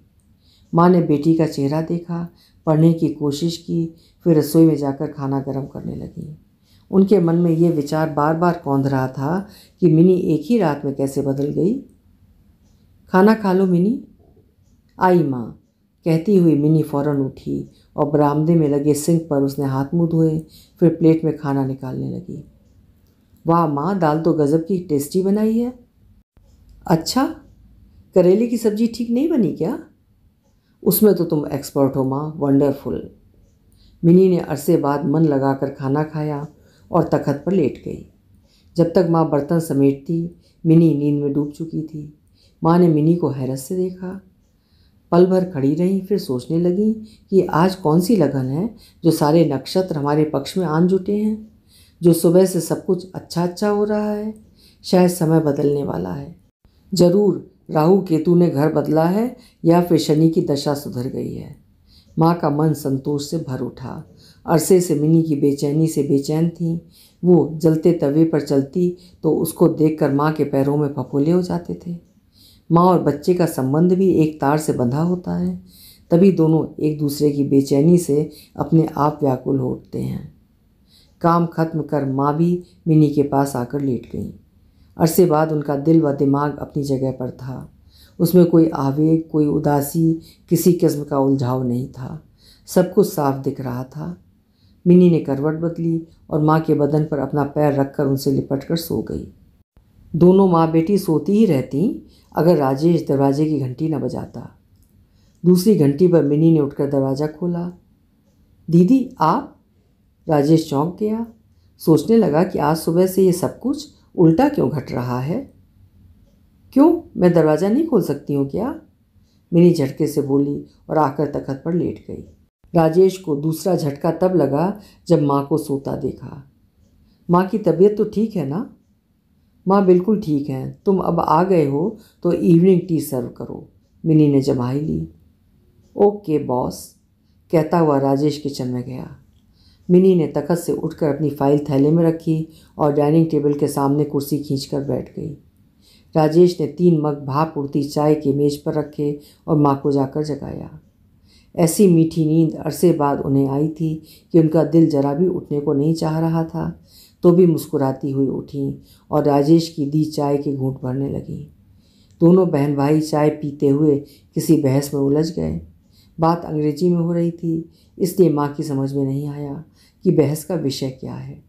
A: माँ ने बेटी का चेहरा देखा, पढ़ने की कोशिश की, फिर रसोई में जाकर खाना गर्म करने लगी। उनके मन में ये विचार बार बार कौंध रहा था कि मिनी एक ही रात में कैसे बदल गई। खाना खा लो मिनी। आई माँ, कहती हुई मिनी फ़ौरन उठी और बरामदे में लगे सिंक पर उसने हाथ मुँह धोए, फिर प्लेट में खाना निकालने लगी। वाह माँ, दाल तो गज़ब की टेस्टी बनाई है। अच्छा, करेले की सब्ज़ी ठीक नहीं बनी क्या? उसमें तो तुम एक्सपर्ट हो माँ, वंडरफुल। मिनी ने अरसे बाद मन लगाकर खाना खाया और तखत पर लेट गई। जब तक माँ बर्तन समेटती, मिनी नींद में डूब चुकी थी। माँ ने मिनी को हैरत से देखा। पल भर खड़ी रहीं, फिर सोचने लगी कि आज कौन सी लगन है जो सारे नक्षत्र हमारे पक्ष में आन जुटे हैं, जो सुबह से सब कुछ अच्छा अच्छा हो रहा है। शायद समय बदलने वाला है। जरूर राहु केतु ने घर बदला है या फिर शनि की दशा सुधर गई है। माँ का मन संतोष से भर उठा। अरसे से मिनी की बेचैनी से बेचैन थी। वो जलते तवे पर चलती तो उसको देखकर माँ के पैरों में फफोले हो जाते थे। माँ और बच्चे का संबंध भी एक तार से बंधा होता है, तभी दोनों एक दूसरे की बेचैनी से अपने आप व्याकुल हो उठते हैं। काम खत्म कर माँ भी मिनी के पास आकर लेट गईं। अरसे बाद उनका दिल व दिमाग अपनी जगह पर था। उसमें कोई आवेग, कोई उदासी, किसी किस्म का उलझाव नहीं था। सब कुछ साफ दिख रहा था। मिनी ने करवट बदली और माँ के बदन पर अपना पैर रखकर उनसे लिपट कर सो गई। दोनों माँ बेटी सोती ही रहती अगर राजेश दरवाजे की घंटी न बजाता। दूसरी घंटी पर मिनी ने उठकर दरवाज़ा खोला। दीदी आप? राजेश चौंक गया। सोचने लगा कि आज सुबह से ये सब कुछ उल्टा क्यों घट रहा है। क्यों, मैं दरवाज़ा नहीं खोल सकती हूँ क्या? मिनी झटके से बोली और आकर तख्त पर लेट गई। राजेश को दूसरा झटका तब लगा जब माँ को सोता देखा। माँ की तबीयत तो ठीक है ना? माँ बिल्कुल ठीक है, तुम अब आ गए हो तो इवनिंग टी सर्व करो, मिनी ने जमाई ली। ओके बॉस, कहता हुआ राजेश किचन में गया। मिनी ने तख्त से उठकर अपनी फाइल थैले में रखी और डाइनिंग टेबल के सामने कुर्सी खींचकर बैठ गई। राजेश ने 3 मग भाप उड़ती चाय के मेज पर रखे और माँ को जाकर जगाया। ऐसी मीठी नींद अरसे बाद उन्हें आई थी कि उनका दिल जरा भी उठने को नहीं चाह रहा था, तो भी मुस्कुराती हुई उठीं और राजेश की दी चाय के घूंट भरने लगीं। दोनों बहन भाई चाय पीते हुए किसी बहस में उलझ गए। बात अंग्रेजी में हो रही थी, इसलिए माँ की समझ में नहीं आया कि बहस का विषय क्या है,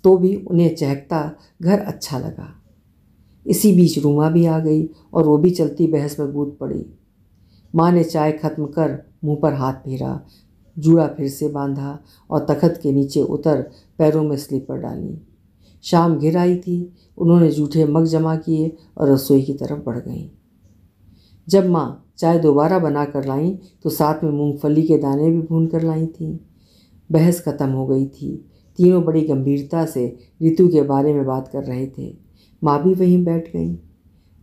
A: तो भी उन्हें चहकता घर अच्छा लगा। इसी बीच रूमा भी आ गई और वो भी चलती बहस में कूद पड़ी। माँ ने चाय खत्म कर मुंह पर हाथ फेरा, जूड़ा फिर से बांधा और तख्त के नीचे उतर पैरों में स्लीपर डाली। शाम घिर आई थी। उन्होंने जूठे मग जमा किए और रसोई की तरफ बढ़ गईं। जब माँ चाय दोबारा बना कर लाईं तो साथ में मूंगफली के दाने भी भून कर लाई थीं। बहस खत्म हो गई थी। तीनों बड़ी गंभीरता से ऋतु के बारे में बात कर रहे थे। माँ भी वहीं बैठ गईं।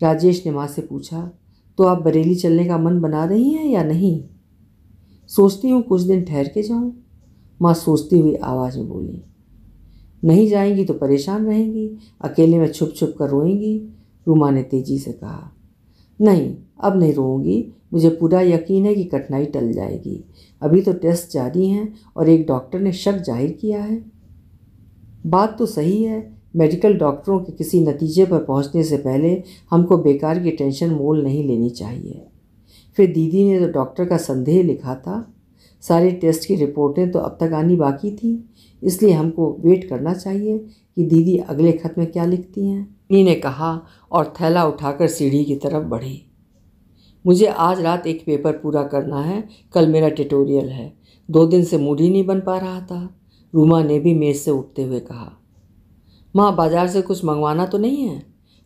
A: राजेश ने माँ से पूछा, तो आप बरेली चलने का मन बना रही हैं या नहीं? सोचती हूँ कुछ दिन ठहर के जाऊँ, माँ सोचती हुई आवाज़ में बोली। नहीं जाएंगी तो परेशान रहेंगी, अकेले में छुप छुप कर रोएंगी, रूमा ने तेजी से कहा। नहीं, अब नहीं रोऊंगी, मुझे पूरा यकीन है कि कठिनाई टल जाएगी। अभी तो टेस्ट जारी हैं और एक डॉक्टर ने शक जाहिर किया है। बात तो सही है, मेडिकल डॉक्टरों के किसी नतीजे पर पहुंचने से पहले हमको बेकार की टेंशन मोल नहीं लेनी चाहिए। फिर दीदी ने तो डॉक्टर का संदेह लिखा था। सारे टेस्ट की रिपोर्टें तो अब तक आनी बाकी थी, इसलिए हमको वेट करना चाहिए कि दीदी अगले खत में क्या लिखती हैं, मिनी ने कहा और थैला उठाकर सीढ़ी की तरफ बढ़ी। मुझे आज रात एक पेपर पूरा करना है, कल मेरा ट्यूटोरियल है। 2 दिन से मूड ही नहीं बन पा रहा था, रूमा ने भी मेज से उठते हुए कहा। माँ, बाजार से कुछ मंगवाना तो नहीं है?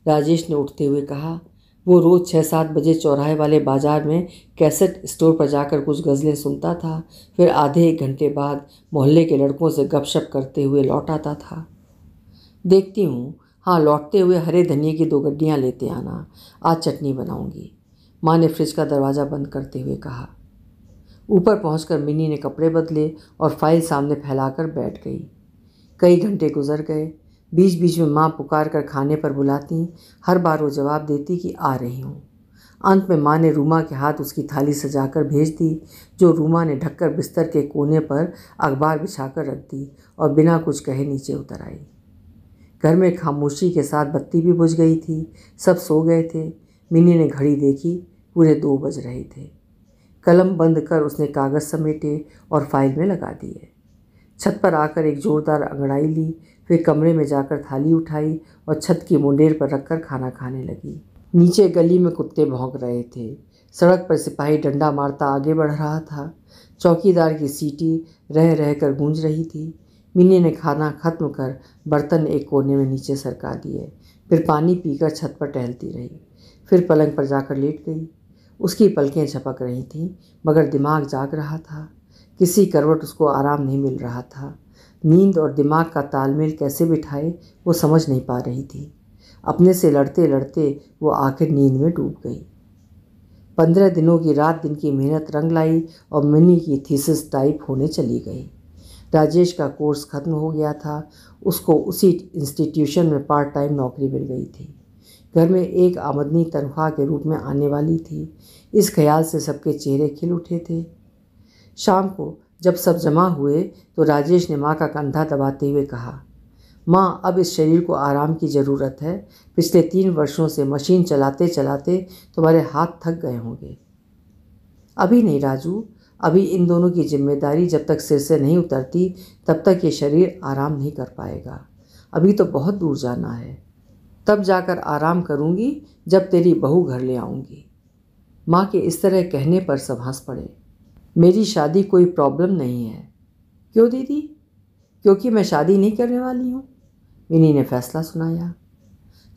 A: राजेश ने उठते हुए कहा। वो रोज़ 6-7 बजे चौराहे वाले बाजार में कैसेट स्टोर पर जाकर कुछ गज़लें सुनता था, फिर आधे 1 घंटे बाद मोहल्ले के लड़कों से गपशप करते हुए लौट आता था। देखती हूँ, हाँ, लौटते हुए हरे धनिये की 2 गड्डियाँ लेते आना, आज चटनी बनाऊंगी, माँ ने फ्रिज का दरवाज़ा बंद करते हुए कहा। ऊपर पहुंचकर मिनी ने कपड़े बदले और फाइल सामने फैलाकर बैठ गई। कई घंटे गुजर गए। बीच बीच में माँ पुकार कर खाने पर बुलाती, हर बार वो जवाब देती कि आ रही हूँ। अंत में माँ ने रूमा के हाथ उसकी थाली सजाकर भेज दी, जो रूमा ने ढककर बिस्तर के कोने पर अखबार बिछाकर रख दी और बिना कुछ कहे नीचे उतर आई। घर में खामोशी के साथ बत्ती भी बुझ गई थी। सब सो गए थे। मिनी ने घड़ी देखी, पूरे 2 बज रहे थे। कलम बंद कर उसने कागज़ समेटे और फाइल में लगा दिए। छत पर आकर एक जोरदार अंगड़ाई ली, फिर कमरे में जाकर थाली उठाई और छत की मुंडेर पर रखकर खाना खाने लगी। नीचे गली में कुत्ते भौंक रहे थे। सड़क पर सिपाही डंडा मारता आगे बढ़ रहा था। चौकीदार की सीटी रह रह कर गूंज रही थी। मिनी ने खाना खत्म कर बर्तन एक कोने में नीचे सरका दिए, फिर पानी पीकर छत पर टहलती रही, फिर पलंग पर जाकर लेट गई। उसकी पलकें झपक रही थीं, मगर दिमाग जाग रहा था। किसी करवट उसको आराम नहीं मिल रहा था। नींद और दिमाग का तालमेल कैसे बिठाए वो समझ नहीं पा रही थी। अपने से लड़ते लड़ते वो आखिर नींद में डूब गई। 15 दिनों की रात दिन की मेहनत रंग लाई और मिनी की थीसिस टाइप होने चली गई। राजेश का कोर्स खत्म हो गया था। उसको उसी इंस्टीट्यूशन में पार्ट टाइम नौकरी मिल गई थी। घर में एक आमदनी तनख्वाह के रूप में आने वाली थी। इस ख्याल से सबके चेहरे खिल उठे थे। शाम को जब सब जमा हुए तो राजेश ने माँ का कंधा दबाते हुए कहा, माँ, अब इस शरीर को आराम की ज़रूरत है। पिछले 3 वर्षों से मशीन चलाते चलाते तुम्हारे हाथ थक गए होंगे। अभी नहीं राजू, अभी इन दोनों की जिम्मेदारी जब तक सिर से नहीं उतरती तब तक ये शरीर आराम नहीं कर पाएगा। अभी तो बहुत दूर जाना है, तब जाकर आराम करूँगी जब तेरी बहू घर ले आऊँगी। माँ के इस तरह कहने पर सब हंस पड़े। मेरी शादी कोई प्रॉब्लम नहीं है। क्यों दीदी? क्योंकि मैं शादी नहीं करने वाली हूँ, मिनी ने फैसला सुनाया।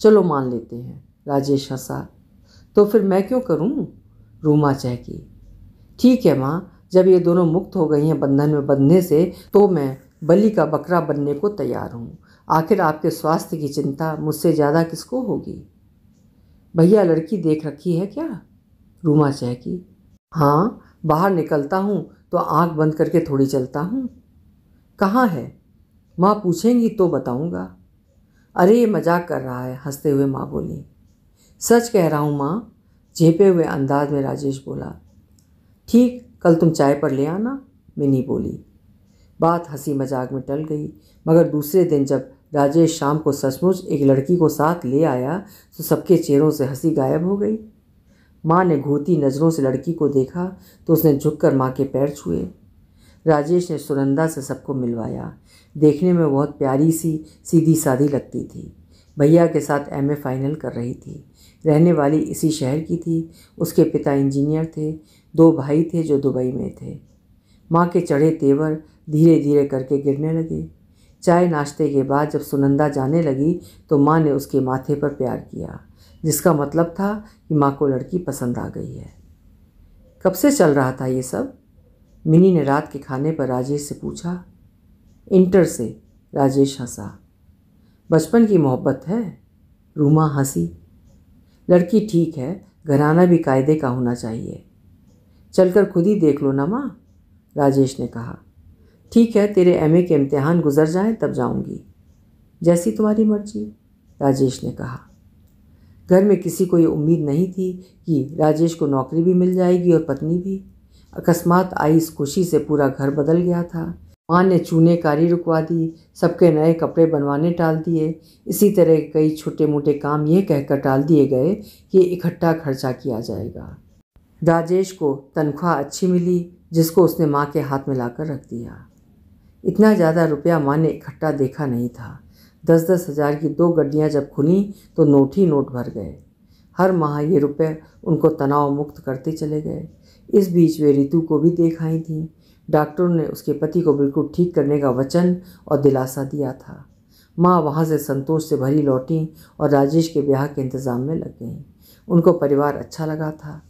A: चलो मान लेते हैं, राजेश हंसा। तो फिर मैं क्यों करूँ? रूमा चहकी। ठीक है माँ, जब ये दोनों मुक्त हो गई हैं बंधन में बंधने से तो मैं बलि का बकरा बनने को तैयार हूँ। आखिर आपके स्वास्थ्य की चिंता मुझसे ज़्यादा किसको होगी? भैया लड़की देख रखी है क्या? रूमा चहकी। हाँ, बाहर निकलता हूँ तो आंख बंद करके थोड़ी चलता हूँ। कहाँ है? माँ पूछेंगी तो बताऊँगा। अरे ये मजाक कर रहा है, हंसते हुए माँ बोली। सच कह रहा हूँ माँ, झेपे हुए अंदाज में राजेश बोला। ठीक, कल तुम चाय पर ले आना, मिनी बोली। बात हंसी मजाक में टल गई, मगर दूसरे दिन जब राजेश शाम को सचमुच एक लड़की को साथ ले आया तो सबके चेहरों से हंसी गायब हो गई। माँ ने घूरती नज़रों से लड़की को देखा तो उसने झुककर माँ के पैर छुए। राजेश ने सुनंदा से सबको मिलवाया। देखने में बहुत प्यारी सी सीधी सादी लगती थी। भैया के साथ एमए फाइनल कर रही थी। रहने वाली इसी शहर की थी। उसके पिता इंजीनियर थे। 2 भाई थे जो दुबई में थे। माँ के चढ़े तेवर धीरे धीरे करके गिरने लगे। चाय नाश्ते के बाद जब सुनंदा जाने लगी तो माँ ने उसके माथे पर प्यार किया, जिसका मतलब था कि माँ को लड़की पसंद आ गई है। कब से चल रहा था ये सब? मिनी ने रात के खाने पर राजेश से पूछा। इंटर से, राजेश हंसा। बचपन की मोहब्बत है, रूमा हंसी। लड़की ठीक है, घराना भी कायदे का होना चाहिए। चलकर खुद ही देख लो ना माँ, राजेश ने कहा। ठीक है, तेरे एमए के इम्तिहान गुजर जाएं तब जाऊंगी। जैसी तुम्हारी मर्जी, राजेश ने कहा। घर में किसी को ये उम्मीद नहीं थी कि राजेश को नौकरी भी मिल जाएगी और पत्नी भी। अकस्मात आई इस खुशी से पूरा घर बदल गया था। माँ ने चूनेकारी रुकवा दी, सबके नए कपड़े बनवाने टाल दिए। इसी तरह कई छोटे मोटे काम ये कहकर टाल दिए गए कि इकट्ठा खर्चा किया जाएगा। राजेश को तनख्वाह अच्छी मिली, जिसको उसने माँ के हाथ में लाकर रख दिया। इतना ज़्यादा रुपया माँ ने इकट्ठा देखा नहीं था। 10-10 हज़ार की 2 गड्डियाँ जब खुलीं तो नोट ही नोट भर गए। हर माह ये रुपए उनको तनाव मुक्त करते चले गए। इस बीच वे रितु को भी देख आई थीं। डॉक्टरों ने उसके पति को बिल्कुल ठीक करने का वचन और दिलासा दिया था। माँ वहाँ से संतोष से भरी लौटी और राजेश के ब्याह के इंतज़ाम में लग गईं। उनको परिवार अच्छा लगा था।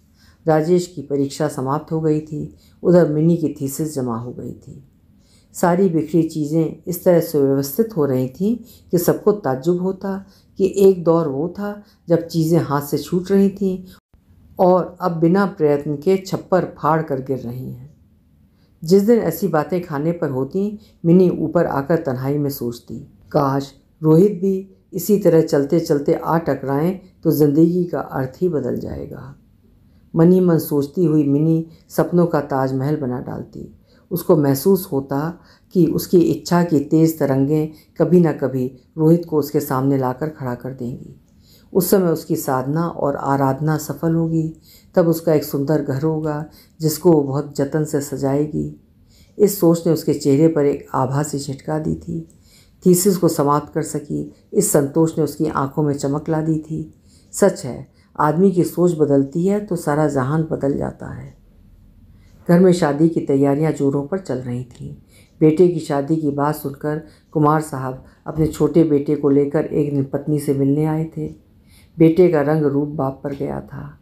A: राजेश की परीक्षा समाप्त हो गई थी। उधर मिनी की थीसिस जमा हो गई थी। सारी बिखरी चीज़ें इस तरह से व्यवस्थित हो रही थीं कि सबको ताज्जुब होता कि एक दौर वो था जब चीज़ें हाथ से छूट रही थीं और अब बिना प्रयत्न के छप्पर फाड़ कर गिर रही हैं। जिस दिन ऐसी बातें खाने पर होती, मिनी ऊपर आकर तन्हाई में सोचती, काश रोहित भी इसी तरह चलते चलते आ टकराएं तो ज़िंदगी का अर्थ ही बदल जाएगा। मन ही मन सोचती हुई मिनी सपनों का ताजमहल बना डालती। उसको महसूस होता कि उसकी इच्छा की तेज़ तरंगें कभी न कभी रोहित को उसके सामने लाकर खड़ा कर देंगी। उस समय उसकी साधना और आराधना सफल होगी। तब उसका एक सुंदर घर होगा जिसको वो बहुत जतन से सजाएगी। इस सोच ने उसके चेहरे पर एक आभा सी छिटका दी थी। थीसिस को समाप्त कर सकी, इस संतोष ने उसकी आंखों में चमक ला दी थी। सच है, आदमी की सोच बदलती है तो सारा जहान बदल जाता है। घर में शादी की तैयारियां जोरों पर चल रही थीं। बेटे की शादी की बात सुनकर कुमार साहब अपने छोटे बेटे को लेकर एक दिन पत्नी से मिलने आए थे। बेटे का रंग रूप बाप पर गया था।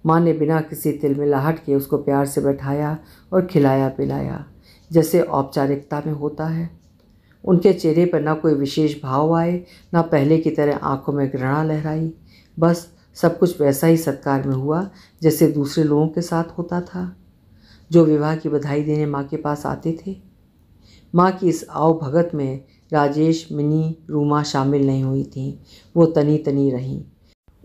A: माँ ने बिना किसी तिलमिलाहट के उसको प्यार से बैठाया और खिलाया पिलाया, जैसे औपचारिकता में होता है। उनके चेहरे पर न कोई विशेष भाव आए, न पहले की तरह आंखों में घृणा लहराई। बस सब कुछ वैसा ही सत्कार में हुआ जैसे दूसरे लोगों के साथ होता था, जो विवाह की बधाई देने माँ के पास आते थे। माँ की इस आवभगत में राजेश, मिनी, रूमा शामिल नहीं हुई थीं। वो तनी तनी रहीं।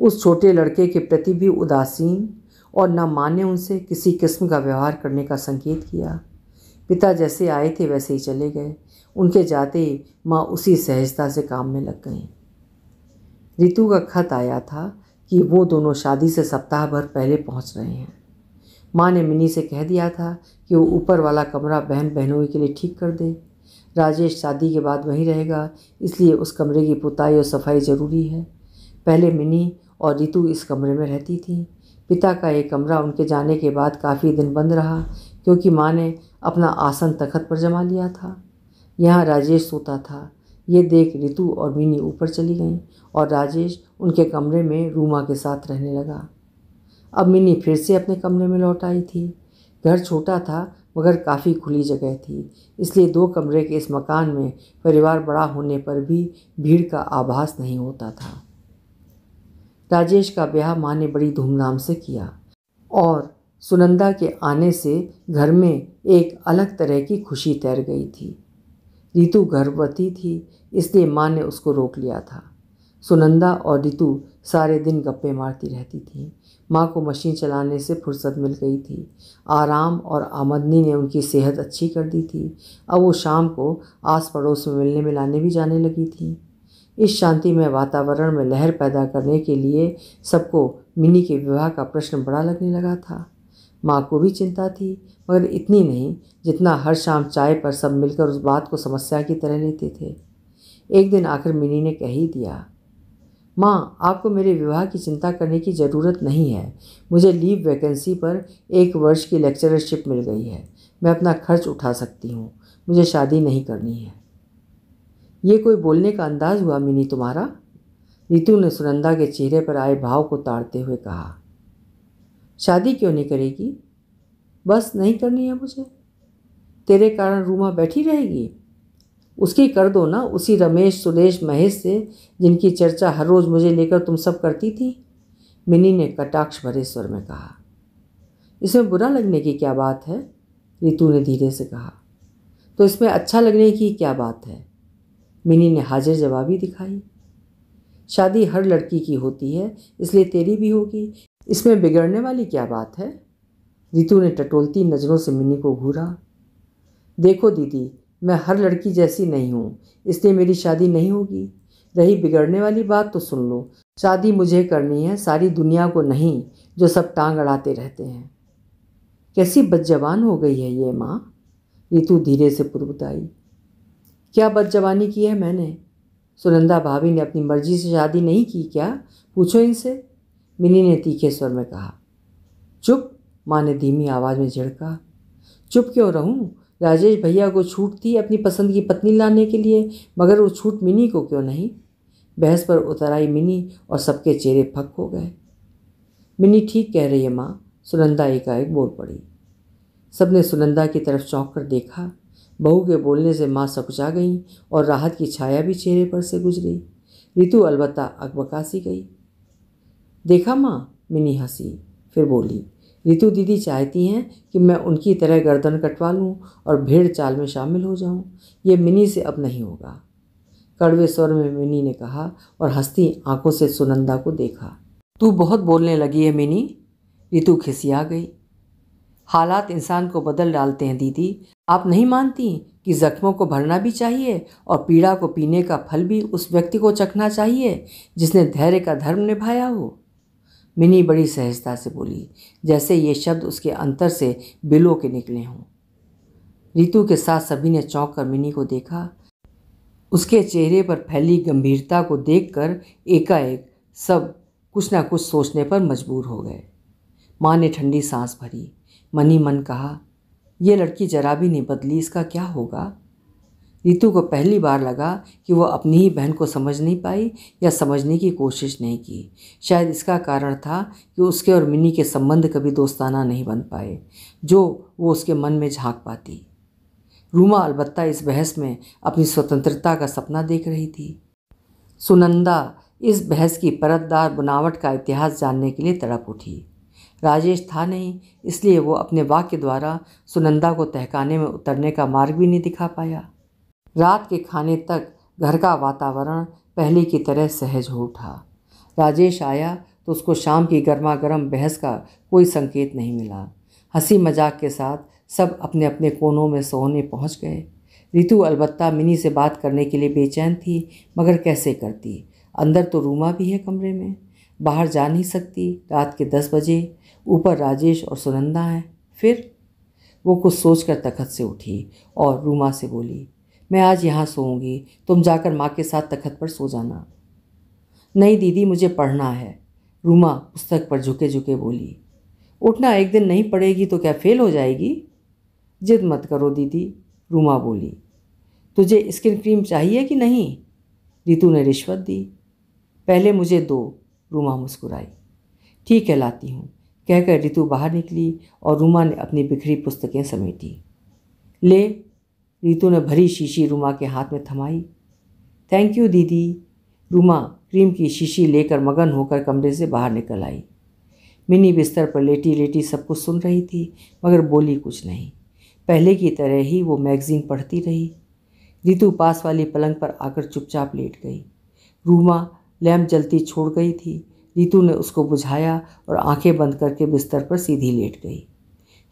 A: उस छोटे लड़के के प्रति भी उदासीन, और न माँ ने उनसे किसी किस्म का व्यवहार करने का संकेत किया। पिता जैसे आए थे वैसे ही चले गए। उनके जाते ही माँ उसी सहजता से काम में लग गईं। रितु का खत आया था कि वो दोनों शादी से सप्ताह भर पहले पहुंच रहे हैं। माँ ने मिनी से कह दिया था कि वो ऊपर वाला कमरा बहन बहनोई के लिए ठीक कर दे। राजेश शादी के बाद वहीं रहेगा, इसलिए उस कमरे की पुताई और सफाई ज़रूरी है। पहले मिनी और रितु इस कमरे में रहती थी। पिता का एक कमरा उनके जाने के बाद काफ़ी दिन बंद रहा, क्योंकि माँ ने अपना आसन तखत पर जमा लिया था। यहाँ राजेश सोता था। ये देख रितु और मिनी ऊपर चली गईं और राजेश उनके कमरे में रूमा के साथ रहने लगा। अब मिनी फिर से अपने कमरे में लौट आई थी। घर छोटा था मगर काफ़ी खुली जगह थी, इसलिए 2 कमरे के इस मकान में परिवार बड़ा होने पर भी भीड़ का आभास नहीं होता था। राजेश का ब्याह माँ ने बड़ी धूमधाम से किया और सुनंदा के आने से घर में एक अलग तरह की खुशी तैर गई थी। रितु गर्भवती थी, इसलिए माँ ने उसको रोक लिया था। सुनंदा और रितु सारे दिन गप्पे मारती रहती थी। माँ को मशीन चलाने से फुर्सत मिल गई थी। आराम और आमदनी ने उनकी सेहत अच्छी कर दी थी। अब वो शाम को आस पड़ोस में मिलने मिलाने भी जाने लगी थी। इस शांतिमय वातावरण में लहर पैदा करने के लिए सबको मिनी के विवाह का प्रश्न बड़ा लगने लगा था। माँ को भी चिंता थी, मगर इतनी नहीं जितना हर शाम चाय पर सब मिलकर उस बात को समस्या की तरह लेते थे। एक दिन आखिर मिनी ने कह ही दिया, माँ, आपको मेरे विवाह की चिंता करने की ज़रूरत नहीं है। मुझे लीव वैकेंसी पर 1 वर्ष की लेक्चरशिप मिल गई है। मैं अपना खर्च उठा सकती हूँ। मुझे शादी नहीं करनी है। ये कोई बोलने का अंदाज़ हुआ मिनी तुम्हारा? रितु ने सुनंदा के चेहरे पर आए भाव को ताड़ते हुए कहा। शादी क्यों नहीं करेगी? बस नहीं करनी है मुझे। तेरे कारण रूमा बैठी रहेगी? उसकी कर दो ना, उसी रमेश, सुरेश, महेश से जिनकी चर्चा हर रोज़ मुझे लेकर तुम सब करती थी। मिनी ने कटाक्ष भरे स्वर में कहा। इसमें बुरा लगने की क्या बात है? रितु ने धीरे से कहा। तो इसमें अच्छा लगने की क्या बात है? मिनी ने हाजिर जवाबी दिखाई। शादी हर लड़की की होती है, इसलिए तेरी भी होगी। इसमें बिगड़ने वाली क्या बात है? रितु ने टटोलती नज़रों से मिनी को घूरा। देखो दीदी, मैं हर लड़की जैसी नहीं हूँ, इसलिए मेरी शादी नहीं होगी। रही बिगड़ने वाली बात तो सुन लो। शादी मुझे करनी है, सारी दुनिया को नहीं, जो सब टांग अड़ाते रहते हैं। कैसी बदजबान हो गई है ये माँ? रितु धीरे से पुरबुताई। क्या बदजबानी की है मैंने? सुनंदा भाभी ने अपनी मर्जी से शादी नहीं की क्या? पूछो इनसे। मिनी ने तीखे स्वर में कहा। चुप, माँ ने धीमी आवाज़ में झिड़का। चुप क्यों रहूं? राजेश भैया को छूट थी अपनी पसंद की पत्नी लाने के लिए, मगर वो छूट मिनी को क्यों नहीं? बहस पर उतर आई मिनी और सबके चेहरे फक हो गए। मिनी ठीक कह रही है माँ, सुनंदा एकाएक बोल पड़ी। सबने सुनंदा की तरफ चौंक कर देखा। बहू के बोलने से माँ सकुचा गई और राहत की छाया भी चेहरे पर से गुजरी। रितु अलबत्ता अकबकासी गई। देखा माँ, मिनी हंसी, फिर बोली, रितु दीदी चाहती हैं कि मैं उनकी तरह गर्दन कटवा लूं और भेड़ चाल में शामिल हो जाऊं। ये मिनी से अब नहीं होगा। कड़वे स्वर में मिनी ने कहा और हंसती आंखों से सुनंदा को देखा। तू बहुत बोलने लगी है मिनी। रितु खिसिया गई। हालात इंसान को बदल डालते हैं दीदी। आप नहीं मानती कि जख्मों को भरना भी चाहिए और पीड़ा को पीने का फल भी उस व्यक्ति को चखना चाहिए जिसने धैर्य का धर्म निभाया हो? मिनी बड़ी सहजता से बोली, जैसे ये शब्द उसके अंतर से बिलो के निकले हों। रितु के साथ सभी ने चौंक कर मिनी को देखा। उसके चेहरे पर फैली गंभीरता को देखकर एकाएक सब कुछ न कुछ सोचने पर मजबूर हो गए। माँ ने ठंडी सांस भरी, मन ही मन कहा, ये लड़की जरा भी नहीं बदली, इसका क्या होगा? रितु को पहली बार लगा कि वो अपनी ही बहन को समझ नहीं पाई या समझने की कोशिश नहीं की। शायद इसका कारण था कि उसके और मिनी के संबंध कभी दोस्ताना नहीं बन पाए, जो वो उसके मन में झांक पाती। रूमा अलबत्ता इस बहस में अपनी स्वतंत्रता का सपना देख रही थी। सुनंदा इस बहस की परतदार बनावट का इतिहास जानने के लिए तड़प उठी। राजेश था नहीं, इसलिए वो अपने वाक्य द्वारा सुनंदा को तहकाने में उतरने का मार्ग भी नहीं दिखा पाया। रात के खाने तक घर का वातावरण पहले की तरह सहज हो उठा। राजेश आया तो उसको शाम की गर्मा गर्म बहस का कोई संकेत नहीं मिला। हंसी मजाक के साथ सब अपने अपने कोनों में सोने पहुंच गए। रितु अलबत्ता मिनी से बात करने के लिए बेचैन थी, मगर कैसे करती। अंदर तो रूमा भी है कमरे में, बाहर जा नहीं सकती। रात के 10 बजे, ऊपर राजेश और सुनंदा हैं। फिर वो कुछ सोचकर तखत से उठी और रूमा से बोली, मैं आज यहाँ सोऊंगी, तुम जाकर माँ के साथ तखत पर सो जाना। नहीं दीदी, मुझे पढ़ना है, रूमा पुस्तक पर झुके झुके बोली। उठना एक दिन नहीं पढ़ेगी तो क्या फेल हो जाएगी? जिद मत करो दीदी, रूमा बोली। तुझे स्किन क्रीम चाहिए कि नहीं? रितु ने रिश्वत दी। पहले मुझे दो, रूमा मुस्कुराई। ठीक है, लाती हूँ, कहकर रितु बाहर निकली और रूमा ने अपनी बिखरी पुस्तकें समेटी। ले, रितु ने भरी शीशी रूमा के हाथ में थमाई। थैंक यू दीदी। रूमा क्रीम की शीशी लेकर मगन होकर कमरे से बाहर निकल आई। मिनी बिस्तर पर लेटी लेटी सब कुछ सुन रही थी, मगर बोली कुछ नहीं। पहले की तरह ही वो मैगजीन पढ़ती रही। रितु पास वाली पलंग पर आकर चुपचाप लेट गई। रूमा लैंप जलती छोड़ गई थी। रितु ने उसको बुझाया और आंखें बंद करके बिस्तर पर सीधी लेट गई।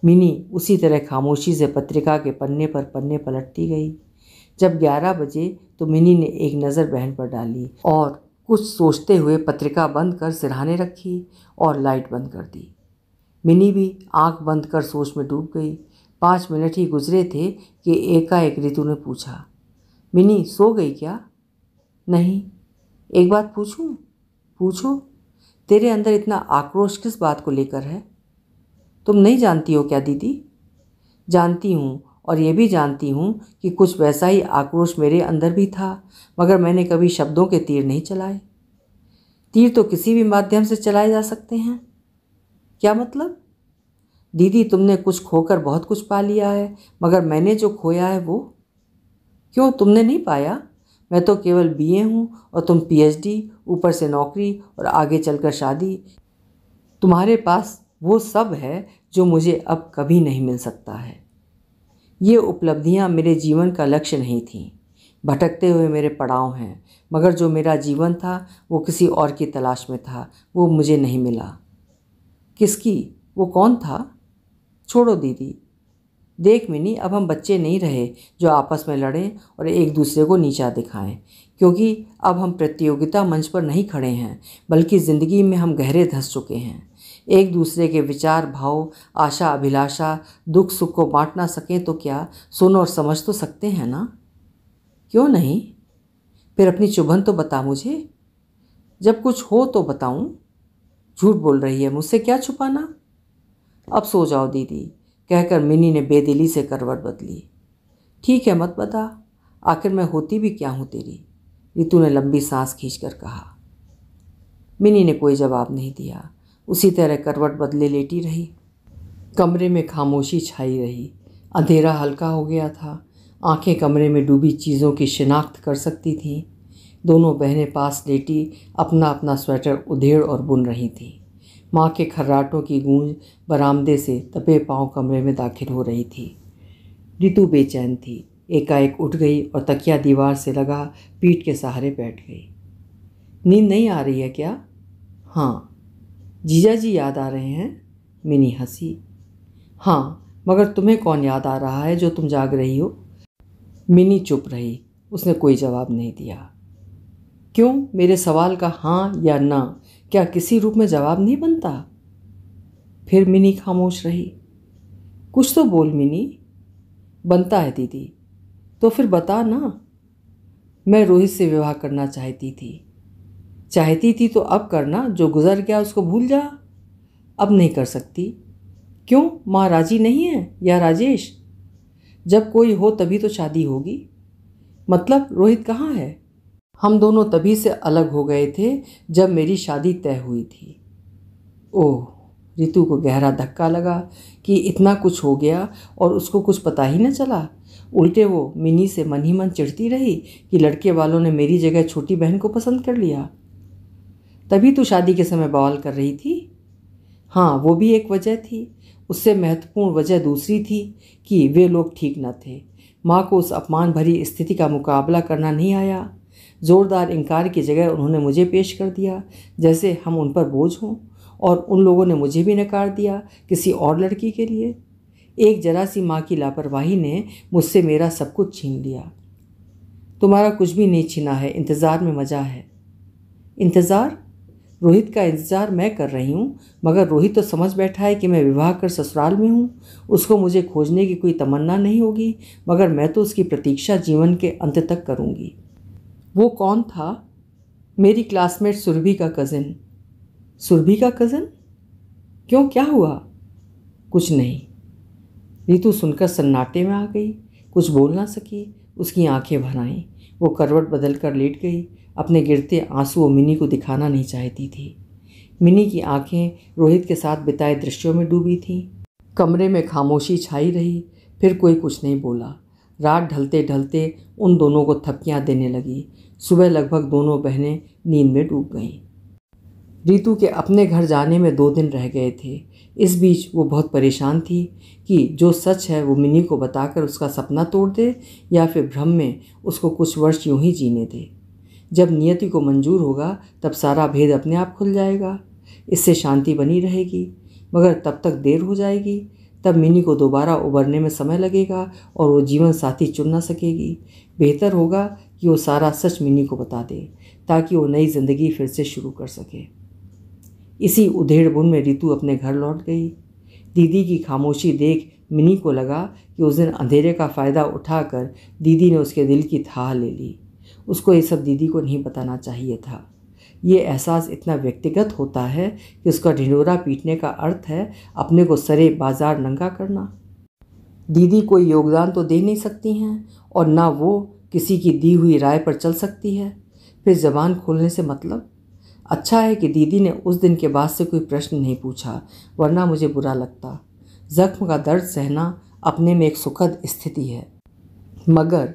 A: मिनी उसी तरह खामोशी से पत्रिका के पन्ने पर पन्ने पलटती गई। जब 11 बजे तो मिनी ने एक नज़र बहन पर डाली और कुछ सोचते हुए पत्रिका बंद कर सिरहाने रखी और लाइट बंद कर दी। मिनी भी आंख बंद कर सोच में डूब गई। 5 मिनट ही गुजरे थे कि एकाएक रितु ने पूछा, मिनी सो गई क्या? नहीं। एक बात पूछूं? पूछो। तेरे अंदर इतना आक्रोश किस बात को लेकर है? तुम नहीं जानती हो क्या दीदी? जानती हूँ, और ये भी जानती हूँ कि कुछ वैसा ही आक्रोश मेरे अंदर भी था, मगर मैंने कभी शब्दों के तीर नहीं चलाए। तीर तो किसी भी माध्यम से चलाए जा सकते हैं। क्या मतलब? दीदी, तुमने कुछ खोकर बहुत कुछ पा लिया है, मगर मैंने जो खोया है वो? क्यों, तुमने नहीं पाया? मैं तो केवल बीए हूँ और तुम पीएचडी, ऊपर से नौकरी और आगे चलकर शादी। तुम्हारे पास वो सब है जो मुझे अब कभी नहीं मिल सकता है। ये उपलब्धियाँ मेरे जीवन का लक्ष्य नहीं थीं, भटकते हुए मेरे पड़ाव हैं, मगर जो मेरा जीवन था वो किसी और की तलाश में था, वो मुझे नहीं मिला। किसकी? वो कौन था? छोड़ो दीदी। देख मिनी, अब हम बच्चे नहीं रहे जो आपस में लड़ें और एक दूसरे को नीचा दिखाएं, क्योंकि अब हम प्रतियोगिता मंच पर नहीं खड़े हैं, बल्कि ज़िंदगी में हम गहरे धंस चुके हैं। एक दूसरे के विचार, भाव, आशा, अभिलाषा, दुख सुख को बांट ना सकें तो क्या सुन और समझ तो सकते हैं ना? क्यों नहीं? फिर अपनी चुभन तो बता मुझे। जब कुछ हो तो बताऊं। झूठ बोल रही है, मुझसे क्या छुपाना? अब सो जाओ दीदी, कहकर मिनी ने बेदिली से करवट बदली। ठीक है, मत बता, आखिर मैं होती भी क्या हूँ तेरी? रितु ने लंबी सांस खींचकर कहा। मिनी ने कोई जवाब नहीं दिया, उसी तरह करवट बदले लेटी रही। कमरे में खामोशी छाई रही। अंधेरा हल्का हो गया था। आंखें कमरे में डूबी चीज़ों की शिनाख्त कर सकती थीं। दोनों बहनें पास लेटी अपना अपना स्वेटर उधेड़ और बुन रही थीं। माँ के खर्राटों की गूंज बरामदे से दबे पांव कमरे में दाखिल हो रही थी। रितु बेचैन थी। एकाएक उठ गई और तकिया दीवार से लगा पीठ के सहारे बैठ गई। नींद नहीं आ रही है क्या? हाँ। जीजा जी याद आ रहे हैं? मिनी हंसी। हाँ, मगर तुम्हें कौन याद आ रहा है जो तुम जाग रही हो? मिनी चुप रही। उसने कोई जवाब नहीं दिया। क्यों? मेरे सवाल का हाँ या ना क्या किसी रूप में जवाब नहीं बनता? फिर मिनी खामोश रही। कुछ तो बोल मिनी। बनता है दीदी। तो फिर बता ना। मैं रोहित से विवाह करना चाहती थी तो अब करना, जो गुजर गया उसको भूल जा। अब नहीं कर सकती। क्यों? माँ राजी नहीं है या राजेश? जब कोई हो तभी तो शादी होगी। मतलब रोहित कहाँ है? हम दोनों तभी से अलग हो गए थे जब मेरी शादी तय हुई थी। ओह, रितु को गहरा धक्का लगा कि इतना कुछ हो गया और उसको कुछ पता ही न चला। उल्टे वो मिनी से मन ही मन चिढ़ती रही कि लड़के वालों ने मेरी जगह छोटी बहन को पसंद कर लिया। तभी तो शादी के समय बवाल कर रही थी। हाँ, वो भी एक वजह थी। उससे महत्वपूर्ण वजह दूसरी थी कि वे लोग ठीक न थे। माँ को उस अपमान भरी स्थिति का मुकाबला करना नहीं आया। ज़ोरदार इनकार की जगह उन्होंने मुझे पेश कर दिया, जैसे हम उन पर बोझ हों, और उन लोगों ने मुझे भी नकार दिया किसी और लड़की के लिए। एक जरा सी माँ की लापरवाही ने मुझसे मेरा सब कुछ छीन लिया। तुम्हारा कुछ भी नहीं छीना है, इंतज़ार में मज़ा है। इंतज़ार? रोहित का इंतज़ार मैं कर रही हूँ, मगर रोहित तो समझ बैठा है कि मैं विवाह कर ससुराल में हूँ। उसको मुझे खोजने की कोई तमन्ना नहीं होगी, मगर मैं तो उसकी प्रतीक्षा जीवन के अंत तक करूँगी। वो कौन था? मेरी क्लासमेट सुरभि का कज़न। सुरभि का कज़न? क्यों, क्या हुआ? कुछ नहीं। रितु सुनकर सन्नाटे में आ गई, कुछ बोल ना सकी। उसकी आंखें भर आईं। वो करवट बदल कर लेट गई। अपने गिरते आंसू वो मिनी को दिखाना नहीं चाहती थी। मिनी की आंखें रोहित के साथ बिताए दृश्यों में डूबी थीं। कमरे में खामोशी छाई रही, फिर कोई कुछ नहीं बोला। रात ढलते ढलते उन दोनों को थपकियां देने लगी। सुबह लगभग दोनों बहनें नींद में डूब गईं। रितु के अपने घर जाने में 2 दिन रह गए थे। इस बीच वो बहुत परेशान थी कि जो सच है वो मिनी को बताकर उसका सपना तोड़ दे, या फिर भ्रम में उसको कुछ वर्ष यूं ही जीने दे। जब नियति को मंजूर होगा तब सारा भेद अपने आप खुल जाएगा। इससे शांति बनी रहेगी, मगर तब तक देर हो जाएगी। तब मिनी को दोबारा उबरने में समय लगेगा और वो जीवन साथी चुन ना सकेगी। बेहतर होगा कि वो सारा सच मिनी को बता दे, ताकि वो नई जिंदगी फिर से शुरू कर सके। इसी उधेड़-बुन में रितु अपने घर लौट गई। दीदी की खामोशी देख मिनी को लगा कि उस दिन अंधेरे का फ़ायदा उठाकर दीदी ने उसके दिल की थाह ले ली। उसको ये सब दीदी को नहीं बताना चाहिए था। ये एहसास इतना व्यक्तिगत होता है कि उसका ढिंढोरा पीटने का अर्थ है अपने को सरे बाजार नंगा करना। दीदी कोई योगदान तो दे नहीं सकती हैं, और ना वो किसी की दी हुई राय पर चल सकती है। फिर ज़बान खोलने से मतलब? अच्छा है कि दीदी ने उस दिन के बाद से कोई प्रश्न नहीं पूछा, वरना मुझे बुरा लगता। जख्म का दर्द सहना अपने में एक सुखद स्थिति है, मगर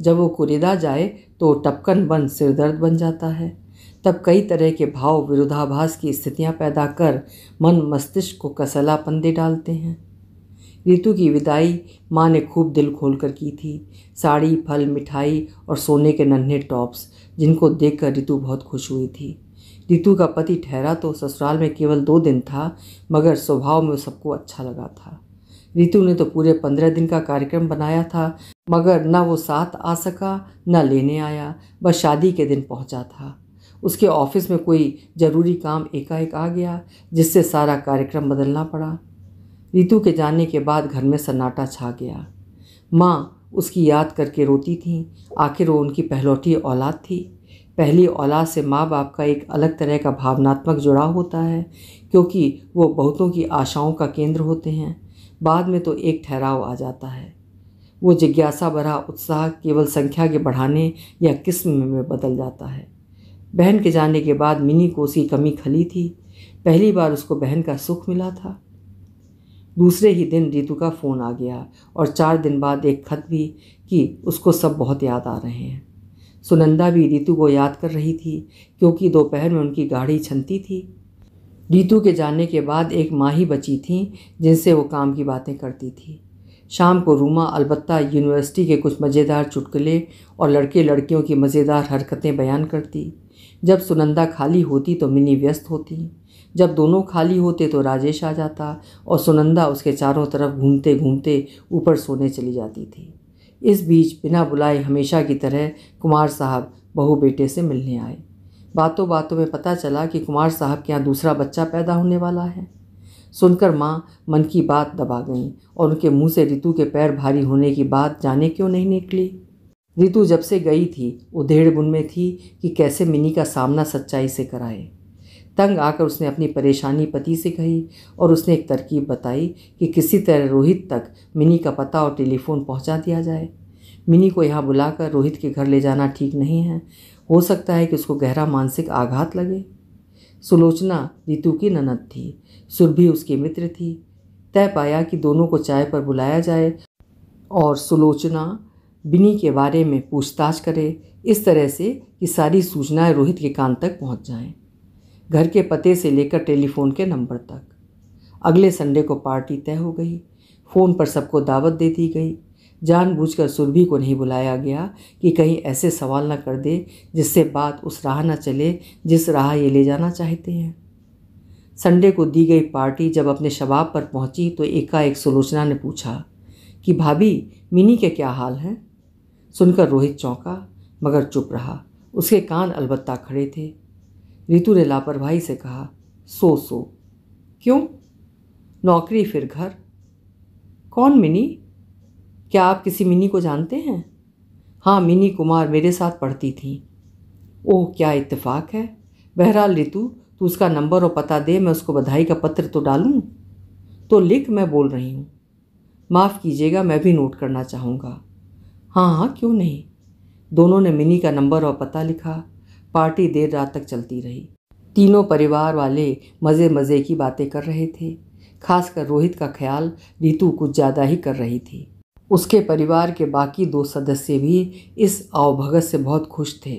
A: जब वो कुरेदा जाए तो टपकन बन सिरदर्द बन जाता है। तब कई तरह के भाव विरोधाभास की स्थितियां पैदा कर मन मस्तिष्क को कसलापन दे डालते हैं। रितु की विदाई माँ ने खूब दिल खोल कर की थी। साड़ी, फल, मिठाई और सोने के नन्हे टॉप्स, जिनको देखकर रितु बहुत खुश हुई थी। रितु का पति ठहरा तो ससुराल में केवल 2 दिन था, मगर स्वभाव में सबको अच्छा लगा था। रितु ने तो पूरे 15 दिन का कार्यक्रम बनाया था, मगर न वो साथ आ सका न लेने आया, बस शादी के दिन पहुंचा था। उसके ऑफिस में कोई ज़रूरी काम एकाएक आ गया, जिससे सारा कार्यक्रम बदलना पड़ा। रितु के जाने के बाद घर में सन्नाटा छा गया। माँ उसकी याद करके रोती थीं। आखिर वो उनकी पहलौठी औलाद थी। पहली औलाद से माँ बाप का एक अलग तरह का भावनात्मक जुड़ाव होता है, क्योंकि वो बहुतों की आशाओं का केंद्र होते हैं। बाद में तो एक ठहराव आ जाता है। वो जिज्ञासा भरा उत्साह केवल संख्या के बढ़ाने या किस्म में बदल जाता है। बहन के जाने के बाद मिनी को उसकी कमी खली थी। पहली बार उसको बहन का सुख मिला था। दूसरे ही दिन रितु का फ़ोन आ गया, और 4 दिन बाद एक खत भी कि उसको सब बहुत याद आ रहे हैं। सुनंदा भी रितु को याद कर रही थी, क्योंकि दोपहर में उनकी गाड़ी छनती थी। रितु के जाने के बाद एक माँ ही बची थी जिनसे वो काम की बातें करती थी। शाम को रूमा अलबत्ता यूनिवर्सिटी के कुछ मज़ेदार चुटकुले और लड़के लड़कियों की मज़ेदार हरकतें बयान करती। जब सुनंदा खाली होती तो मिनी व्यस्त होती। जब दोनों खाली होते तो राजेश आ जाता, और सुनंदा उसके चारों तरफ घूमते घूमते ऊपर सोने चली जाती थी। इस बीच बिना बुलाए हमेशा की तरह कुमार साहब बहू बेटे से मिलने आए। बातों बातों में पता चला कि कुमार साहब के यहाँ दूसरा बच्चा पैदा होने वाला है। सुनकर माँ मन की बात दबा गईं, और उनके मुंह से रितु के पैर भारी होने की बात जाने क्यों नहीं निकली। रितु जब से गई थी उधेड़-बुन में थी कि कैसे मिनी का सामना सच्चाई से कराए। तंग आकर उसने अपनी परेशानी पति से कही, और उसने एक तरकीब बताई कि किसी तरह रोहित तक मिनी का पता और टेलीफोन पहुंचा दिया जाए। मिनी को यहाँ बुलाकर रोहित के घर ले जाना ठीक नहीं है। हो सकता है कि उसको गहरा मानसिक आघात लगे। सुलोचना रितु की ननद थी, सुरभि उसकी मित्र थी। तय पाया कि दोनों को चाय पर बुलाया जाए और सुलोचना बिनी के बारे में पूछताछ करे, इस तरह से कि सारी सूचनाएं रोहित के कान तक पहुंच जाएं, घर के पते से लेकर टेलीफोन के नंबर तक। अगले संडे को पार्टी तय हो गई। फ़ोन पर सबको दावत दे दी गई। जानबूझकर सुरभि को नहीं बुलाया गया कि कहीं ऐसे सवाल न कर दे जिससे बात उस राह न चले जिस राह ये ले जाना चाहते हैं। संडे को दी गई पार्टी जब अपने शबाब पर पहुंची तो एकाएक सुलोचना ने पूछा कि भाभी, मिनी के क्या हाल हैं? सुनकर रोहित चौंका मगर चुप रहा। उसके कान अलबत्ता खड़े थे। रितु ने लापरवाही से कहा, सो। क्यों? नौकरी फिर घर। कौन मिनी? क्या आप किसी मिनी को जानते हैं? हाँ, मिनी कुमार मेरे साथ पढ़ती थी। ओह, क्या इत्तेफाक है। बहरहाल रितु, तू उसका नंबर और पता दे, मैं उसको बधाई का पत्र तो डालूं। तो लिख, मैं बोल रही हूँ। माफ़ कीजिएगा, मैं भी नोट करना चाहूँगा। हाँ, क्यों नहीं। दोनों ने मिनी का नंबर और पता लिखा। पार्टी देर रात तक चलती रही। तीनों परिवार वाले मज़े मज़े की बातें कर रहे थे। खासकर रोहित का ख्याल रितु कुछ ज़्यादा ही कर रही थी। उसके परिवार के बाकी 2 सदस्य भी इस आवभगत से बहुत खुश थे।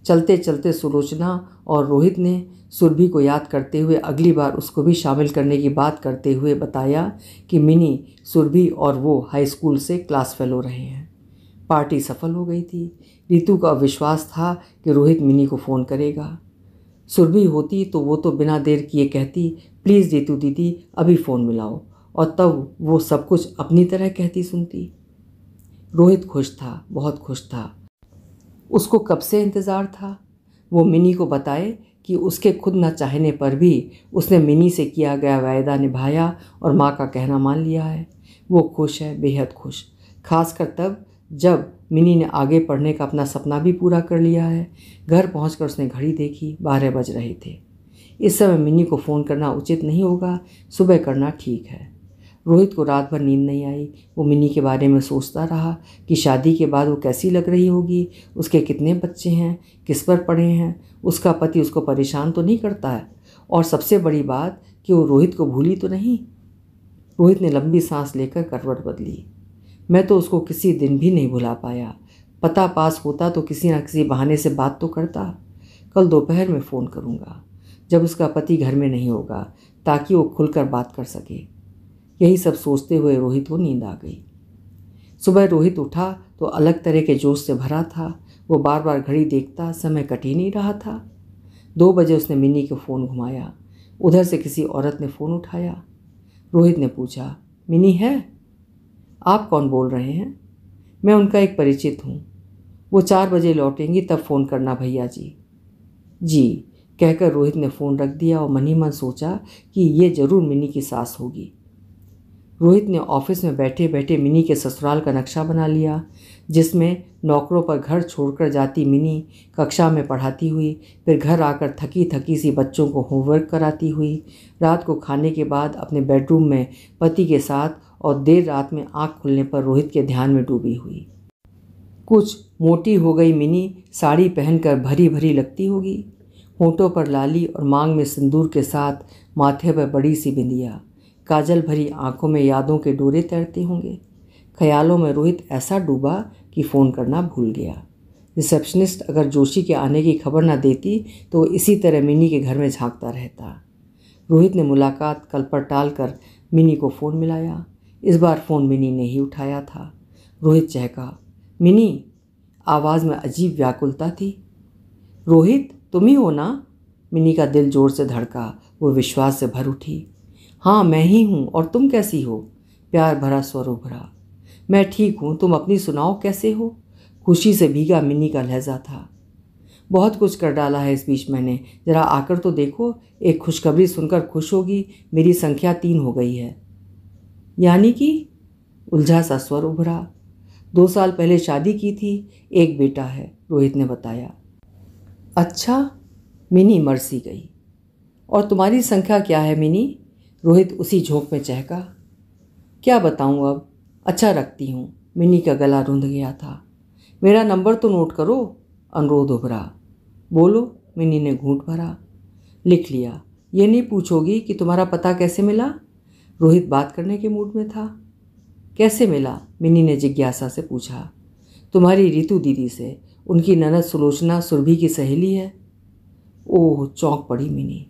A: चलते चलते सुलोचना और रोहित ने सुरभि को याद करते हुए अगली बार उसको भी शामिल करने की बात करते हुए बताया कि मिनी, सुरभि और वो हाई स्कूल से क्लास फेलो रहे हैं। पार्टी सफल हो गई थी। रितु का विश्वास था कि रोहित मिनी को फ़ोन करेगा। सुरभि होती तो वो तो बिना देर किए कहती, प्लीज़ रितु दीदी, अभी फ़ोन मिलाओ, और तब वो सब कुछ अपनी तरह कहती सुनती। रोहित खुश था, बहुत खुश था। उसको कब से इंतज़ार था वो मिनी को बताए कि उसके खुद न चाहने पर भी उसने मिनी से किया गया वायदा निभाया और माँ का कहना मान लिया है। वो खुश है, बेहद खुश। खासकर तब जब मिनी ने आगे पढ़ने का अपना सपना भी पूरा कर लिया है। घर पहुंचकर उसने घड़ी देखी, 12 बज रहे थे। इस समय मिनी को फ़ोन करना उचित नहीं होगा, सुबह करना ठीक है। रोहित को रात भर नींद नहीं आई। वो मिनी के बारे में सोचता रहा कि शादी के बाद वो कैसी लग रही होगी, उसके कितने बच्चे हैं, किस पर पढ़े हैं, उसका पति उसको परेशान तो नहीं करता है, और सबसे बड़ी बात कि वो रोहित को भूली तो नहीं। रोहित ने लंबी सांस लेकर करवट बदली। मैं तो उसको किसी दिन भी नहीं भुला पाया। पता पास होता तो किसी न किसी बहाने से बात तो करता। कल दोपहर में फ़ोन करूँगा जब उसका पति घर में नहीं होगा, ताकि वो खुलकर बात कर सके। यही सब सोचते हुए रोहित को नींद आ गई। सुबह रोहित उठा तो अलग तरह के जोश से भरा था। वो बार बार घड़ी देखता, समय कट ही नहीं रहा था। 2 बजे उसने मिनी को फ़ोन घुमाया। उधर से किसी औरत ने फ़ोन उठाया। रोहित ने पूछा, मिनी है? आप कौन बोल रहे हैं? मैं उनका एक परिचित हूँ। वो 4 बजे लौटेंगी, तब फ़ोन करना भैया जी। जी कहकर रोहित ने फ़ोन रख दिया और मन ही मन सोचा कि ये ज़रूर मिनी की सास होगी। रोहित ने ऑफिस में बैठे बैठे मिनी के ससुराल का नक्शा बना लिया, जिसमें नौकरों पर घर छोड़कर जाती मिनी कक्षा में पढ़ाती हुई, फिर घर आकर थकी थकी सी बच्चों को होमवर्क कराती हुई, रात को खाने के बाद अपने बेडरूम में पति के साथ, और देर रात में आँख खुलने पर रोहित के ध्यान में डूबी हुई। कुछ मोटी हो गई मिनी साड़ी पहनकर भरी भरी लगती होगी। होंठों पर लाली और मांग में सिंदूर के साथ माथे पर बड़ी सी बिंदिया, काजल भरी आंखों में यादों के डोरे तैरते होंगे। ख्यालों में रोहित ऐसा डूबा कि फ़ोन करना भूल गया। रिसेप्शनिस्ट अगर जोशी के आने की खबर न देती तो इसी तरह मिनी के घर में झांकता रहता। रोहित ने मुलाकात कल पर टालकर मिनी को फ़ोन मिलाया। इस बार फ़ोन मिनी ने ही उठाया था। रोहित चहका, मिनी। आवाज़ में अजीब व्याकुलता थी। रोहित, तुम ही हो ना? मिनी का दिल जोर से धड़का। वो विश्वास से भर उठी। हाँ, मैं ही हूँ, और तुम कैसी हो? प्यार भरा स्वर उभरा। मैं ठीक हूँ, तुम अपनी सुनाओ, कैसे हो? खुशी से भीगा मिनी का लहजा था। बहुत कुछ कर डाला है इस बीच मैंने, ज़रा आकर तो देखो। एक खुशखबरी सुनकर खुश होगी, मेरी संख्या 3 हो गई है। यानी कि? उलझा सा स्वर उभरा। 2 साल पहले शादी की थी, एक बेटा है, रोहित ने बताया। अच्छा, मिनी मरसी गई। और तुम्हारी संख्या क्या है मिनी? रोहित उसी झोंक में चहका। क्या बताऊं अब, अच्छा रखती हूँ। मिनी का गला रुंध गया था। मेरा नंबर तो नोट करो, अनुरोध उभरा। बोलो, मिनी ने घूंट भरा। लिख लिया। ये नहीं पूछोगी कि तुम्हारा पता कैसे मिला? रोहित बात करने के मूड में था। कैसे मिला? मिनी ने जिज्ञासा से पूछा। तुम्हारी रितु दीदी से। उनकी ननद सुलोचना सुरभि की सहेली है। ओह, चौंक पड़ी मिनी।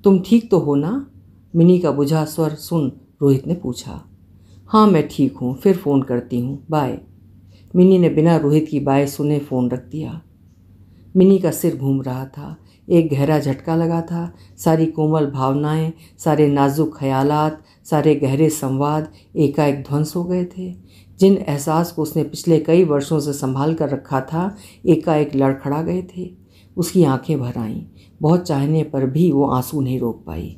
A: तुम ठीक तो हो ना? मिनी का बुझा स्वर सुन रोहित ने पूछा। हाँ मैं ठीक हूँ, फिर फ़ोन करती हूँ, बाय। मिनी ने बिना रोहित की बाय सुने फ़ोन रख दिया। मिनी का सिर घूम रहा था, एक गहरा झटका लगा था। सारी कोमल भावनाएं, सारे नाजुक ख्यालात, सारे गहरे संवाद एकाएक ध्वंस हो गए थे। जिन एहसास को उसने पिछले कई वर्षों से संभाल कर रखा था, एकाएक लड़खड़ा गए थे। उसकी आंखें भर आईं। बहुत चाहने पर भी वो आंसू नहीं रोक पाई।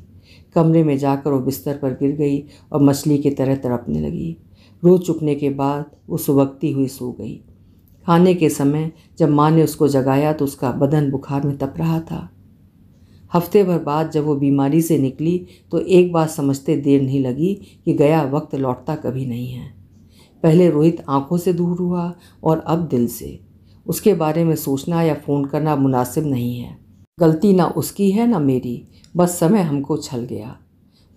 A: कमरे में जाकर वो बिस्तर पर गिर गई और मछली की तरह तड़पने लगी। रो चुकने के बाद वो सुबकती हुई सो गई। खाने के समय जब माँ ने उसको जगाया तो उसका बदन बुखार में तप रहा था। हफ्ते भर बाद जब वो बीमारी से निकली तो एक बात समझते देर नहीं लगी कि गया वक्त लौटता कभी नहीं है। पहले रोहित आंखों से दूर हुआ और अब दिल से। उसके बारे में सोचना या फ़ोन करना मुनासिब नहीं है। गलती ना उसकी है ना मेरी, बस समय हमको छल गया।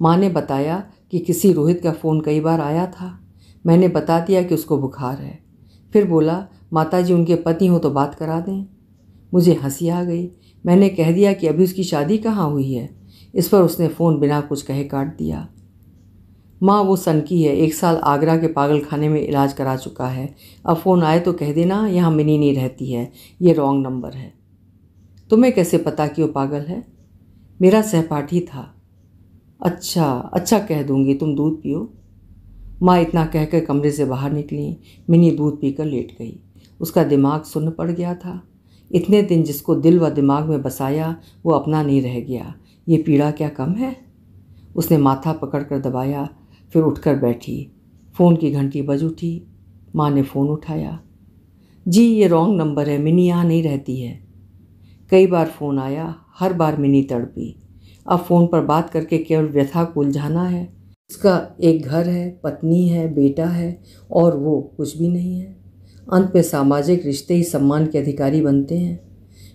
A: माँ ने बताया कि किसी रोहित का फ़ोन कई बार आया था। मैंने बता दिया कि उसको बुखार है। फिर बोला माताजी उनके पति हो तो बात करा दें। मुझे हंसी आ गई। मैंने कह दिया कि अभी उसकी शादी कहाँ हुई है। इस पर उसने फ़ोन बिना कुछ कहे काट दिया। माँ वो सनकी है, 1 साल आगरा के पागल खाने में इलाज करा चुका है। अब फ़ोन आए तो कह देना यहाँ मिनी नहीं रहती है, ये रॉन्ग नंबर है। तुम्हें कैसे पता कि वो पागल है? मेरा सहपाठी था। अच्छा अच्छा, कह दूंगी, तुम दूध पियो। माँ इतना कहकर कमरे से बाहर निकली। मिनी दूध पीकर लेट गई। उसका दिमाग सुन्न पड़ गया था। इतने दिन जिसको दिल व दिमाग में बसाया वो अपना नहीं रह गया। ये पीड़ा क्या कम है? उसने माथा पकड़कर दबाया, फिर उठकर बैठी। फ़ोन की घंटी बज उठी। माँ ने फ़ोन उठाया। जी ये रॉन्ग नंबर है, मिनी यहाँ नहीं रहती है। कई बार फ़ोन आया, हर बार मिनी तड़पी। अब फ़ोन पर बात करके केवल व्यथा को उलझाना है। उसका एक घर है, पत्नी है, बेटा है और वो कुछ भी नहीं है। अंत में सामाजिक रिश्ते ही सम्मान के अधिकारी बनते हैं।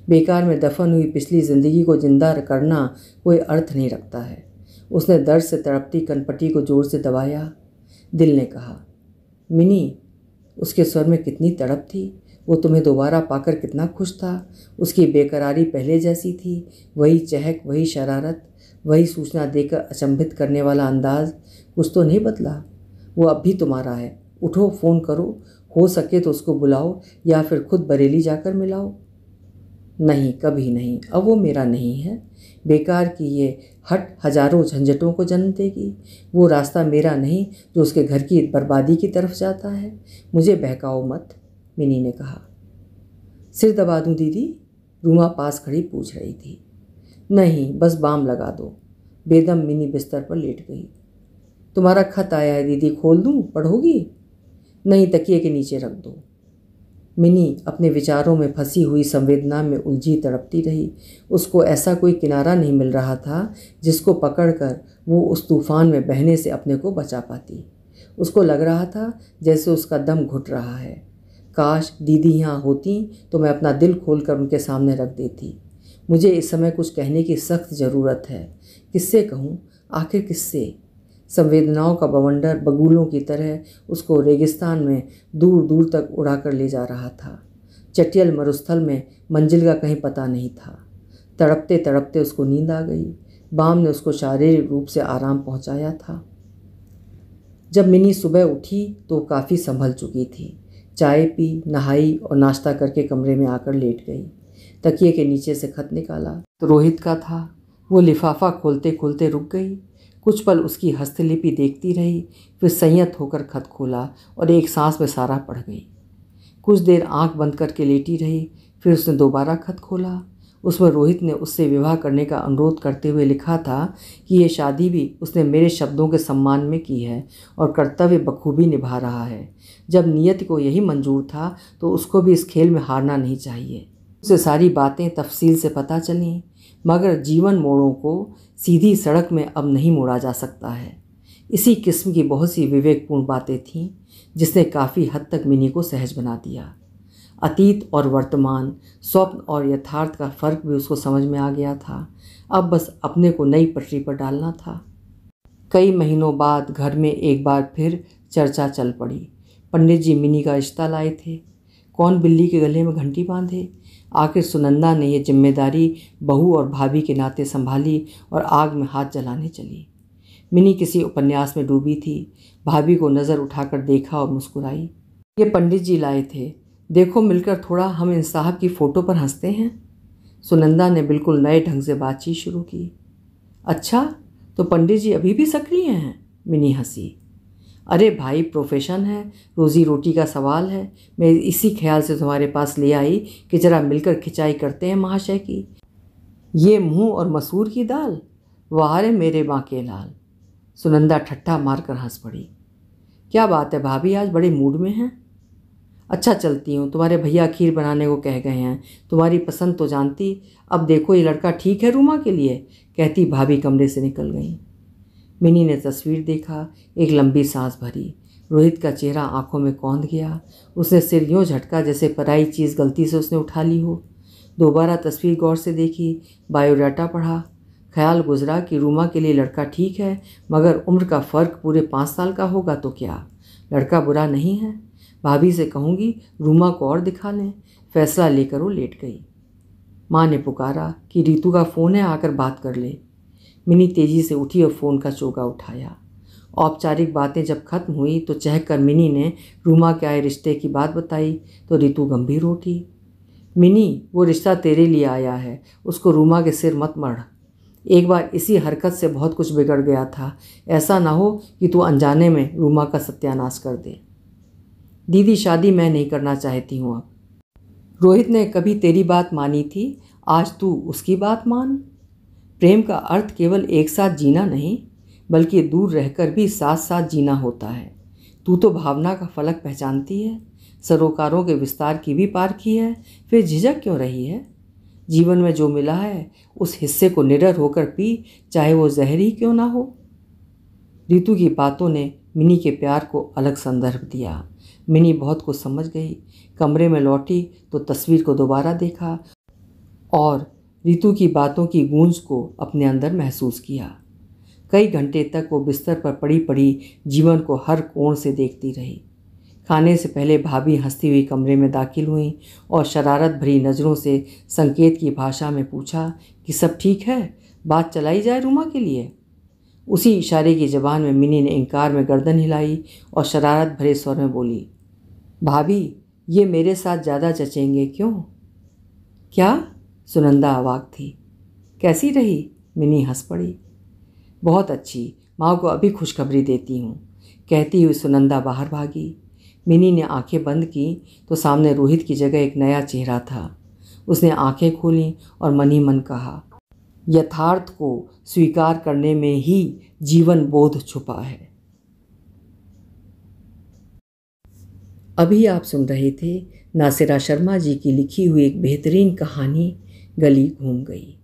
A: बेकार में दफन हुई पिछली ज़िंदगी को जिंदा करना कोई अर्थ नहीं रखता है। उसने दर्द से तड़पती कनपटी को जोर से दबाया। दिल ने कहा मिनी। उसके स्वर में कितनी तड़प थी। वो तुम्हें दोबारा पाकर कितना खुश था। उसकी बेकरारी पहले जैसी थी, वही चहक, वही शरारत, वही सूचना देकर अचंभित करने वाला अंदाज। कुछ तो नहीं बदला। वो अब भी तुम्हारा है। उठो, फ़ोन करो, हो सके तो उसको बुलाओ या फिर खुद बरेली जाकर मिलाओ। नहीं, कभी नहीं। अब वो मेरा नहीं है। बेकार की ये हट हजारों झंझटों को जन्म देगी। वो रास्ता मेरा नहीं जो उसके घर की बर्बादी की तरफ जाता है। मुझे बहकाओ मत, मिनी ने कहा। सिर दबा दूं दीदी? रूमा पास खड़ी पूछ रही थी। नहीं, बस बाम लगा दो। बेदम मिनी बिस्तर पर लेट गई। तुम्हारा खत आया है दीदी, खोल दूं, पढ़ोगी? नहीं, तकिए के नीचे रख दो। मिनी अपने विचारों में फंसी हुई संवेदना में उलझी तड़पती रही। उसको ऐसा कोई किनारा नहीं मिल रहा था जिसको पकड़कर वो उस तूफान में बहने से अपने को बचा पाती। उसको लग रहा था जैसे उसका दम घुट रहा है। काश दीदी यहाँ होती तो मैं अपना दिल खोलकर उनके सामने रख देती। मुझे इस समय कुछ कहने की सख्त ज़रूरत है। किससे कहूँ? आखिर किससे? संवेदनाओं का बवंडर बगुलों की तरह उसको रेगिस्तान में दूर दूर तक उड़ाकर ले जा रहा था। चटियल मरुस्थल में मंजिल का कहीं पता नहीं था। तड़पते तड़पते उसको नींद आ गई। बाम ने उसको शारीरिक रूप से आराम पहुंचाया था। जब मिनी सुबह उठी तो काफ़ी संभल चुकी थी। चाय पी, नहाई और नाश्ता करके कमरे में आकर लेट गई। तकिए के नीचे से खत निकाला तो रोहित का था। वो लिफाफा खोलते खोलते रुक गई। कुछ पल उसकी हस्तलिपि देखती रही, फिर संयत होकर खत खोला और एक सांस में सारा पढ़ गई। कुछ देर आंख बंद करके लेटी रही, फिर उसने दोबारा खत खोला। उसमें रोहित ने उससे विवाह करने का अनुरोध करते हुए लिखा था कि ये शादी भी उसने मेरे शब्दों के सम्मान में की है और कर्तव्य बखूबी निभा रहा है। जब नियति को यही मंजूर था तो उसको भी इस खेल में हारना नहीं चाहिए। उसे सारी बातें तफसील से पता चलीं, मगर जीवन मोड़ों को सीधी सड़क में अब नहीं मोड़ा जा सकता है। इसी किस्म की बहुत सी विवेकपूर्ण बातें थीं जिसने काफ़ी हद तक मिनी को सहज बना दिया। अतीत और वर्तमान, स्वप्न और यथार्थ का फ़र्क भी उसको समझ में आ गया था। अब बस अपने को नई पटरी पर डालना था। कई महीनों बाद घर में एक बार फिर चर्चा चल पड़ी। पंडित जी मिनी का रिश्ता लाए थे। कौन बिल्ली के गले में घंटी बांधे? आखिर सुनंदा ने यह जिम्मेदारी बहू और भाभी के नाते संभाली और आग में हाथ जलाने चली। मिनी किसी उपन्यास में डूबी थी। भाभी को नज़र उठाकर देखा और मुस्कुराई। ये पंडित जी लाए थे, देखो मिलकर थोड़ा हम इन साहब की फ़ोटो पर हंसते हैं। सुनंदा ने बिल्कुल नए ढंग से बातचीत शुरू की। अच्छा, तो पंडित जी अभी भी सक्रिय हैं? मिनी हंसी। अरे भाई, प्रोफेशन है, रोज़ी रोटी का सवाल है। मैं इसी ख्याल से तुम्हारे पास ले आई कि ज़रा मिलकर खिंचाई करते हैं महाशय की। ये मूंग और मसूर की दाल, वाह रे मेरे बांके लाल। सुनंदा ठट्ठा मारकर हंस पड़ी। क्या बात है भाभी, आज बड़े मूड में हैं? अच्छा चलती हूँ, तुम्हारे भैया खीर बनाने को कह गए हैं, तुम्हारी पसंद तो जानती। अब देखो ये लड़का ठीक है रूमा के लिए, कहती भाभी कमरे से निकल गई। मिनी ने तस्वीर देखा, एक लंबी सांस भरी। रोहित का चेहरा आंखों में कौंध गया। उसने सिर यूँ झटका जैसे पराई चीज़ गलती से उसने उठा ली हो। दोबारा तस्वीर गौर से देखी, बायोडाटा पढ़ा। ख्याल गुजरा कि रूमा के लिए लड़का ठीक है, मगर उम्र का फ़र्क पूरे 5 साल का होगा तो क्या, लड़का बुरा नहीं है। भाभी से कहूँगी रूमा को और दिखा लें। फैसला लेकर वो लेट गई। माँ ने पुकारा कि रितु का फ़ोन है, आकर बात कर ले। मिनी तेज़ी से उठी और फ़ोन का चोगा उठाया। औपचारिक बातें जब खत्म हुई तो चहककर मिनी ने रूमा के आए रिश्ते की बात बताई तो रितु गंभीर उठी। मिनी, वो रिश्ता तेरे लिए आया है, उसको रूमा के सिर मत मढ़। एक बार इसी हरकत से बहुत कुछ बिगड़ गया था, ऐसा ना हो कि तू अनजाने में रूमा का सत्यानाश कर दे। दीदी, शादी मैं नहीं करना चाहती हूँ अब। रोहित ने कभी तेरी बात मानी थी, आज तू उसकी बात मान। प्रेम का अर्थ केवल एक साथ जीना नहीं, बल्कि दूर रहकर भी साथ साथ जीना होता है। तू तो भावना का फलक पहचानती है, सरोकारों के विस्तार की भी पारखी है, फिर झिझक क्यों रही है? जीवन में जो मिला है उस हिस्से को निडर होकर पी, चाहे वो जहर ही क्यों ना हो। रितु की बातों ने मिनी के प्यार को अलग संदर्भ दिया। मिनी बहुत कुछ समझ गई। कमरे में लौटी तो तस्वीर को दोबारा देखा और रितु की बातों की गूंज को अपने अंदर महसूस किया। कई घंटे तक वो बिस्तर पर पड़ी पड़ी जीवन को हर कोण से देखती रही। खाने से पहले भाभी हंसती हुई कमरे में दाखिल हुई और शरारत भरी नज़रों से संकेत की भाषा में पूछा कि सब ठीक है, बात चलाई जाए रूमा के लिए। उसी इशारे की ज़बान में मिनी ने इनकार में गर्दन हिलाई और शरारत भरे स्वर में बोली, भाभी ये मेरे साथ ज़्यादा जचेंगे क्यों? क्या? सुनंदा अवाक थी। कैसी रही? मिनी हंस पड़ी। बहुत अच्छी, माँ को अभी खुशखबरी देती हूँ, कहती हुई सुनंदा बाहर भागी। मिनी ने आंखें बंद की तो सामने रोहित की जगह एक नया चेहरा था। उसने आंखें खोलीं और मन ही मन कहा, यथार्थ को स्वीकार करने में ही जीवन बोध छुपा है। अभी आप सुन रहे थे नासिरा शर्मा जी की लिखी हुई एक बेहतरीन कहानी गली घूम गई।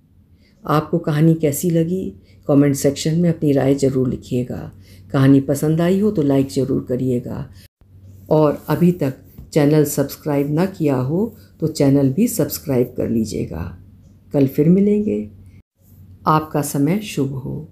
A: आपको कहानी कैसी लगी? कमेंट सेक्शन में अपनी राय ज़रूर लिखिएगा। कहानी पसंद आई हो तो लाइक ज़रूर करिएगा और अभी तक चैनल सब्सक्राइब ना किया हो तो चैनल भी सब्सक्राइब कर लीजिएगा। कल फिर मिलेंगे। आपका समय शुभ हो।